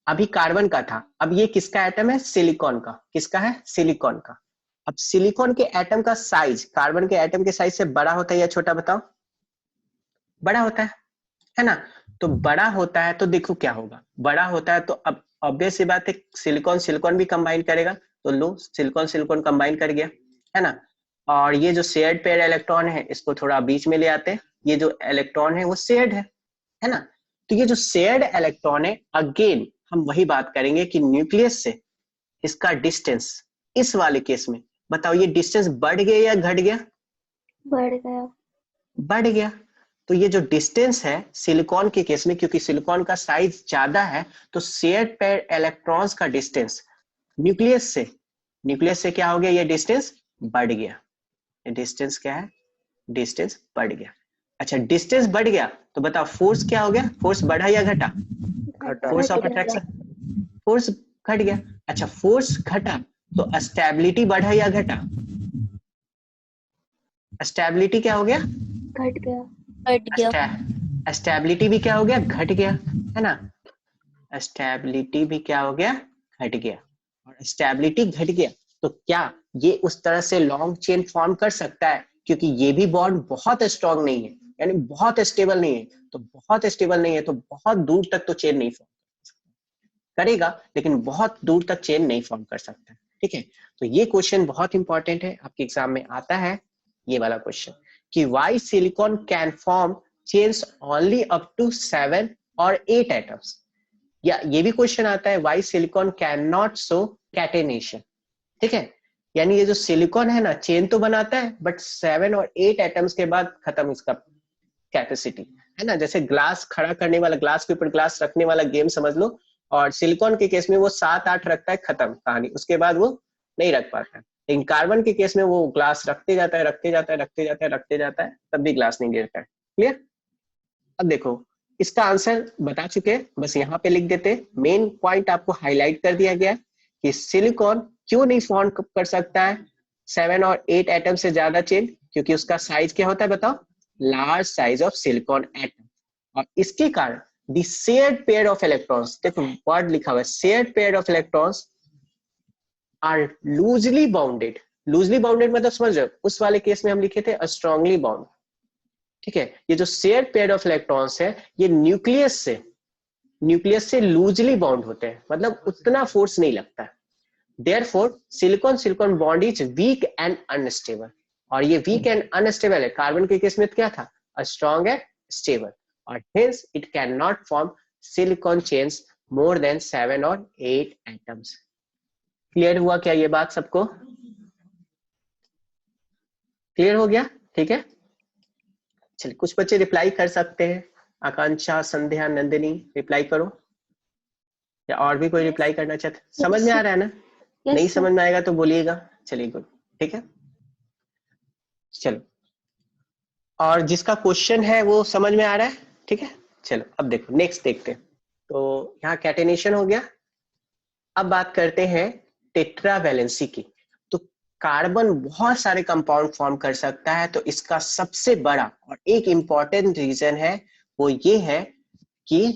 अभी कार्बन का था, अब ये किसका एटम है? सिलिकॉन का। किसका है? सिलिकॉन का। अब सिलिकॉन के एटम का साइज कार्बन के एटम के साइज से बड़ा होता है या छोटा? बताओ। बड़ा होता है ना? तो बड़ा होता है तो देखो क्या होगा, बड़ा होता है तो अब ऑब्वियस सी बात है सिलिकॉन सिलिकॉन भी कंबाइन करेगा, तो लो सिलिकॉन सिलिकॉन कंबाइन कर गया, है ना। और ये जो शेयर्ड पेयर इलेक्ट्रॉन है इसको थोड़ा बीच में ले आते हैं, ये जो इलेक्ट्रॉन है वो शेयर्ड है ना। तो ये जो शेयर्ड इलेक्ट्रॉन है, अगेन हम वही बात करेंगे कि न्यूक्लियस से इसका डिस्टेंस, इस वाले केस में बताओ ये डिस्टेंस बढ़ गया या घट गया? बढ़ गया। बढ़ गया। तो ये जो डिस्टेंस है सिलिकॉन के केस में, क्योंकि सिलिकॉन का साइज ज्यादा है, तो शेयर्ड पेयर इलेक्ट्रॉन्स का डिस्टेंस न्यूक्लियस से क्या हो गया? ये डिस्टेंस बढ़ गया। ये डिस्टेंस क्या है? डिस्टेंस बढ़ गया। अच्छा डिस्टेंस बढ़ गया तो बताओ फोर्स क्या हो गया? फोर्स बढ़ा या घटा? फोर्स ऑफ अट्रैक्शन, फोर्स घट गया। अच्छा फोर्स घटा तो स्टेबिलिटी बढ़ा या घटा? स्टेबिलिटी क्या हो गया? घट गया। घट गया। स्टेबिलिटी भी क्या हो गया? घट गया, है ना। स्टेबिलिटी भी क्या हो गया? घट गया। और स्टेबिलिटी घट गया तो क्या ये उस तरह से लॉन्ग चेन फॉर्म कर सकता है? क्योंकि ये भी बॉन्ड बहुत स्ट्रॉन्ग नहीं है, यानी बहुत स्टेबल नहीं है, तो बहुत स्टेबल नहीं है तो बहुत दूर तक तो चेन नहीं फॉर्म करेगा, लेकिन बहुत दूर तक चेन नहीं फॉर्म कर सकता। ठीक है, तो ये क्वेश्चन बहुत इंपॉर्टेंट है, आपके एग्जाम में आता है ये वाला क्वेश्चन कि why silicon can form chains only up to 7 और 8 एटम्स। या ये भी क्वेश्चन आता है why silicon can not show catenation. ठीक है, यानी ये जो सिलिकॉन है ना चेन तो बनाता है बट 7 और 8 एटम्स के बाद खत्म इसका कैपेसिटी, है ना। जैसे ग्लास खड़ा करने वाला, ग्लास के ऊपर ग्लास रखने वाला गेम समझ लो, और सिलिकॉन के केस में वो 7-8 रखता है, खत्म कहानी, उसके बाद वो नहीं रख पाता है। लेकिन कार्बन के केस में वो ग्लास रखते जाता है, तब भी ग्लास नहीं गिरता है। क्लियर? अब देखो इसका आंसर बता चुके हैं, बस यहाँ पे लिख देते। मेन पॉइंट आपको हाईलाइट कर दिया गया कि सिलिकॉन क्यों नहीं फॉर्म कर सकता है 7 और 8 एटम से ज्यादा चेन, क्योंकि उसका साइज क्या होता है बताओ? Large size of silicon atom. और इसके कारण the shared pair of electrons, देखो वर्ड लिखा हुआ है shared pair of electrons are loosely bounded. Loosely bounded मतलब समझ रहे हो, उस वाले केस में हम लिखे थे स्ट्रांगली बाउंड। ठीक है, ये जो शेयर्ड पेयर ऑफ इलेक्ट्रॉन्स है ये न्यूक्लियस से लूजली बाउंड होते हैं, मतलब उतना फोर्स नहीं लगता है। Therefore silicon bond is weak and unstable, और ये वीक एंड अनस्टेबल है। कार्बन के केस में क्या था? स्ट्रॉन्ग एंड स्टेबल, और hence it cannot form silicon chains more than 7 or 8 atoms. Clear हुआ क्या ये बात सबको? क्लियर हो गया? ठीक है, चलिए कुछ बच्चे रिप्लाई कर सकते हैं। आकांक्षा, संध्या, नंदिनी रिप्लाई करो, या और भी कोई रिप्लाई करना चाहते? समझ में आ रहा है ना? नहीं समझ में आएगा तो बोलिएगा। चलिए गुड, ठीक है, चलो। और जिसका क्वेश्चन है वो समझ में आ रहा है? ठीक है, चलो अब देखो नेक्स्ट देखते हैं। तो यहाँ कैटेनेशन हो गया। अब बात करते हैं टेट्रावैलेंसी की। तो कार्बन बहुत सारे कंपाउंड फॉर्म कर सकता है, तो इसका सबसे बड़ा और एक इंपॉर्टेंट रीजन है वो ये है कि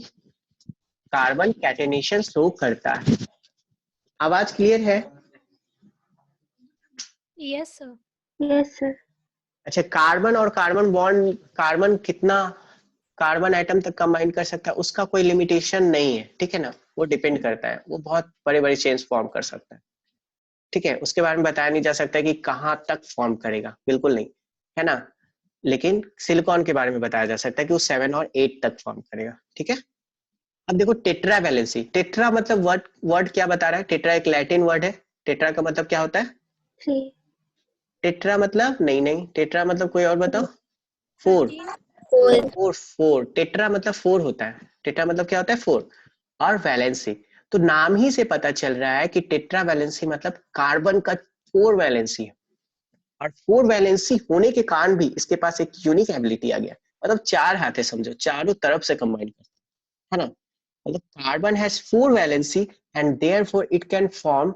कार्बन कैटेनेशन शो करता है। आवाज क्लियर है? Yes sir. Yes sir. अच्छा, कार्बन और कार्बन बॉन्ड, कार्बन कितना कार्बन एटम तक कंबाइन कर सकता है उसका कोई लिमिटेशन नहीं है, ठीक है ना। वो डिपेंड करता है, वो बहुत बड़े बड़े चेन्स फॉर्म कर सकता है, ठीक है। उसके बारे में बताया नहीं जा सकता कि कहाँ तक फॉर्म करेगा, बिल्कुल नहीं, है ना। लेकिन सिलिकॉन के बारे में बताया जा सकता है कि वो 7 और 8 तक फॉर्म करेगा, ठीक है। अब देखो टेट्रावैलेंसी, टेट्रा मतलब वर्ड क्या बता रहा है? टेट्रा एक लैटिन वर्ड है। टेट्रा का मतलब क्या होता है? 3। टेट्रा मतलब नहीं, टेट्रा मतलब कोई और बताओ। 4। टेट्रा मतलब 4 होता है। टेट्रा मतलब क्या होता है? 4। और वैलेंसी, तो नाम ही से पता चल रहा है कि टेट्रा वैलेंसी मतलब कार्बन का 4 वैलेंसी है। और 4 वैलेंसी होने के कारण भी इसके पास एक यूनिक एबिलिटी आ गया, मतलब 4 हाथ है, समझो चारों तरफ से कंबाइन करते, है ना, मतलब carbon has 4 valency and therefore it can form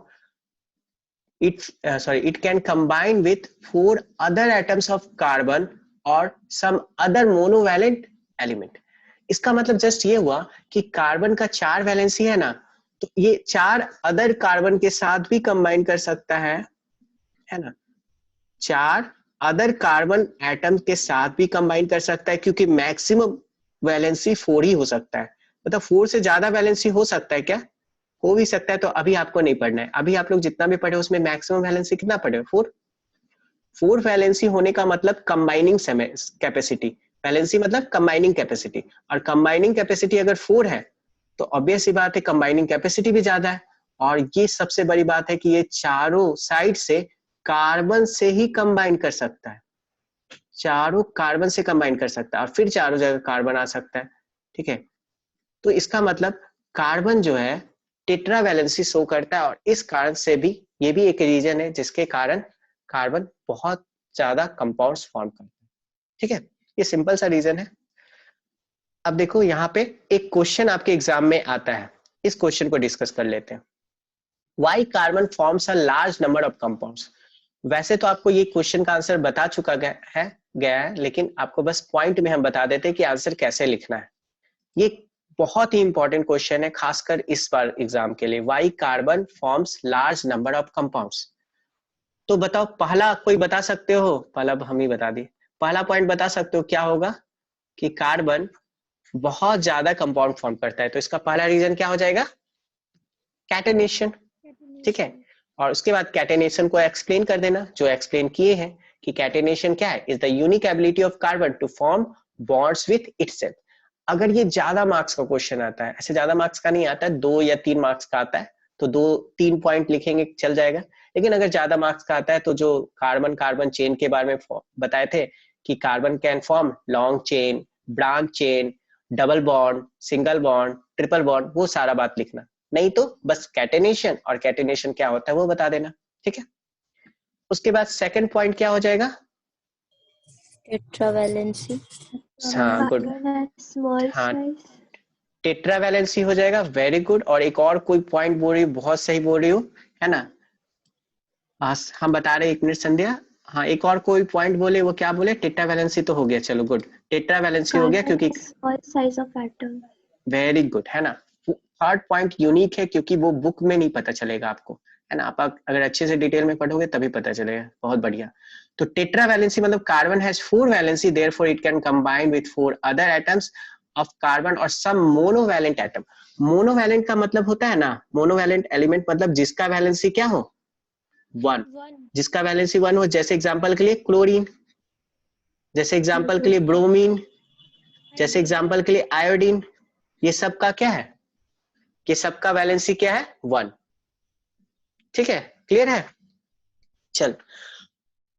it can combine with 4 other atoms of carbon or some other monovalent element. इसका मतलब जस्ट ये हुआ कि कार्बन का 4 वैलेंसी है ना, तो ये 4 अदर कार्बन के साथ भी कंबाइन कर सकता है ना, 4 अदर कार्बन एटम के साथ भी कंबाइन कर सकता है, क्योंकि मैक्सिमम वैलेंसी 4 ही हो सकता है। मतलब 4 से ज्यादा वैलेंसी हो सकता है क्या? हो भी सकता है। तो अभी आपको नहीं पढ़ना है, अभी आप लोग जितना भी पढ़े उसमें मैक्सिमम वैलेंसी कितना पढ़े? 4 वैलेंसी होने का मतलब कंबाइनिंग कैपेसिटी, वैलेंसी मतलब कंबाइनिंग कैपेसिटी, और कंबाइनिंग कैपेसिटी अगर 4 है तो ऑब्वियस सी बात है कंबाइनिंग कैपेसिटी भी ज्यादा है। और ये सबसे बड़ी बात है कि ये चारों साइड से कार्बन से ही कंबाइन कर सकता है, चारों कार्बन से कंबाइन कर सकता है, और फिर चारों जगह कार्बन आ सकता है। ठीक है, तो इसका मतलब कार्बन जो है टेट्रा वैलेंसी शो करता है, और इस कारण से भी ये भी एक रीजन है जिसके कारण कार्बन बहुत ज्यादा कंपाउंड्स फॉर्म करता है। ठीक है, ये सिंपल सा रीजन है। अब देखो यहाँ पे एक क्वेश्चन आपके एग्जाम में आता है, इस क्वेश्चन को डिस्कस कर लेते हैं। Why carbon forms a large number of compounds? वैसे तो आपको ये क्वेश्चन का आंसर बता चुका गया है, लेकिन आपको बस पॉइंट में हम बता देते हैं कि आंसर कैसे लिखना है। ये बहुत ही इंपॉर्टेंट क्वेश्चन है, खासकर इस बार एग्जाम के लिए। Why carbon forms large number of compounds. तो बताओ, पहला कोई बता सकते हो? पहला हम ही बता दिए, पहला पॉइंट बता सकते हो क्या होगा? कि कार्बन बहुत ज्यादा कंपाउंड फॉर्म करता है। तो इसका पहला रीजन क्या हो जाएगा? कैटेनेशन। ठीक है, और उसके बाद कैटेनेशन को एक्सप्लेन कर देना, जो एक्सप्लेन किए हैं कि कैटेनेशन क्या है? Is the unique ability of carbon to form bonds with itself. अगर ये ज्यादा मार्क्स का क्वेश्चन आता है, ऐसे ज्यादा मार्क्स का नहीं आता है, 2 या 3 मार्क्स का आता है तो 2-3 पॉइंट लिखेंगे चल जाएगा। लेकिन अगर ज्यादा मार्क्स का आता है तो जो कार्बन कार्बन चेन के बारे में बताए थे कि carbon can form long chain, branch chain, double bond, single bond, triple bond, वो सारा बात लिखना। नहीं तो बस कैटेनेशन और कैटेनेशन क्या होता है वो बता देना। ठीक है, उसके बाद सेकंड पॉइंट क्या हो जाएगा? टेट्रावैलेंसी। हाँ गुड, स्मॉल हाँ साइज। टेट्रावैलेंसी हो जाएगा, वेरी गुड। और एक और कोई पॉइंट बोल रही हो, बहुत सही बोल रही हो, है ना? हम बता रहे, 1 मिनट संध्या। हाँ, एक और कोई पॉइंट बोले, वो क्या बोले? टेट्रावैलेंसी तो हो गया, चलो गुड, टेट्रावैलेंसी हो गया क्योंकि small size of atom. Very good, है ना? थर्ड पॉइंट यूनिक है क्योंकि वो बुक में नहीं पता चलेगा आपको, है ना? आप अगर अच्छे से डिटेल में पढ़ोगे तभी पता चलेगा। बहुत बढ़िया। तो टेट्रावैलेंसी मतलब carbon has 4 valency, therefore it can combine with 4 other atoms of carbon और सम मोनोवैलेंट एटम। मोनोवैलेंट का मतलब होता है ना, मोनोवैलेंट एलिमेंट मतलब जिसका वैलेंसी क्या हो? 1, जिसका वैलेंसी 1 हो। जैसे एग्जांपल के लिए क्लोरीन, जैसे एग्जांपल के लिए ब्रोमीन, जैसे एग्जांपल के लिए आयोडीन। ये सब का क्या है? कि सबका वैलेंसी क्या है? 1। ठीक है, क्लियर है? चल,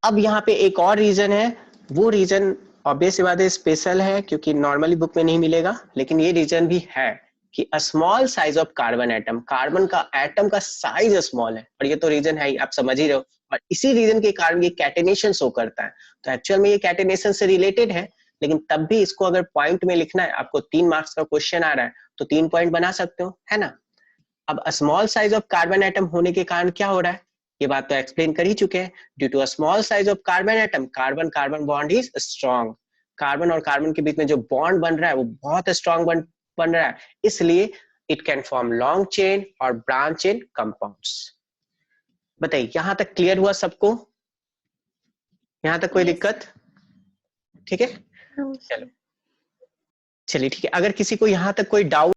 अब यहाँ पे एक और रीजन है, वो रीजन ऑब्वियस बात है स्पेशल है क्योंकि नॉर्मली बुक में नहीं मिलेगा, लेकिन ये रीजन भी है कि अ small size of carbon atom, carbon का एटम का साइज स्मॉल है, और ये तो रीजन है ही, आप समझ ही रहे हो। और इसी रीजन के कारण ये कैटेनेशन शो करता है। तो एक्चुअल में ये कैटेनेशन से रिलेटेड है, लेकिन तब भी इसको अगर पॉइंट में लिखना है, आपको 3 मार्क्स का क्वेश्चन आ रहा है तो 3 पॉइंट बना सकते हो, है ना? अब small size of carbon atom होने के कारण क्या हो रहा है, ये बात तो एक्सप्लेन कर ही चुके हैं। Due to a small size of carbon atom, carbon carbon bond is strong. Carbon और कार्बन के बीच में जो बॉन्ड बन रहा है वो बहुत स्ट्रॉन्ग बन रहा है, इसलिए it can form long chain और ब्रांच चेन कंपाउंड्स। बताइए, यहां तक क्लियर हुआ सबको? यहां तक कोई दिक्कत? ठीक है, चलो चलिए ठीक है। अगर किसी को यहाँ तक कोई डाउट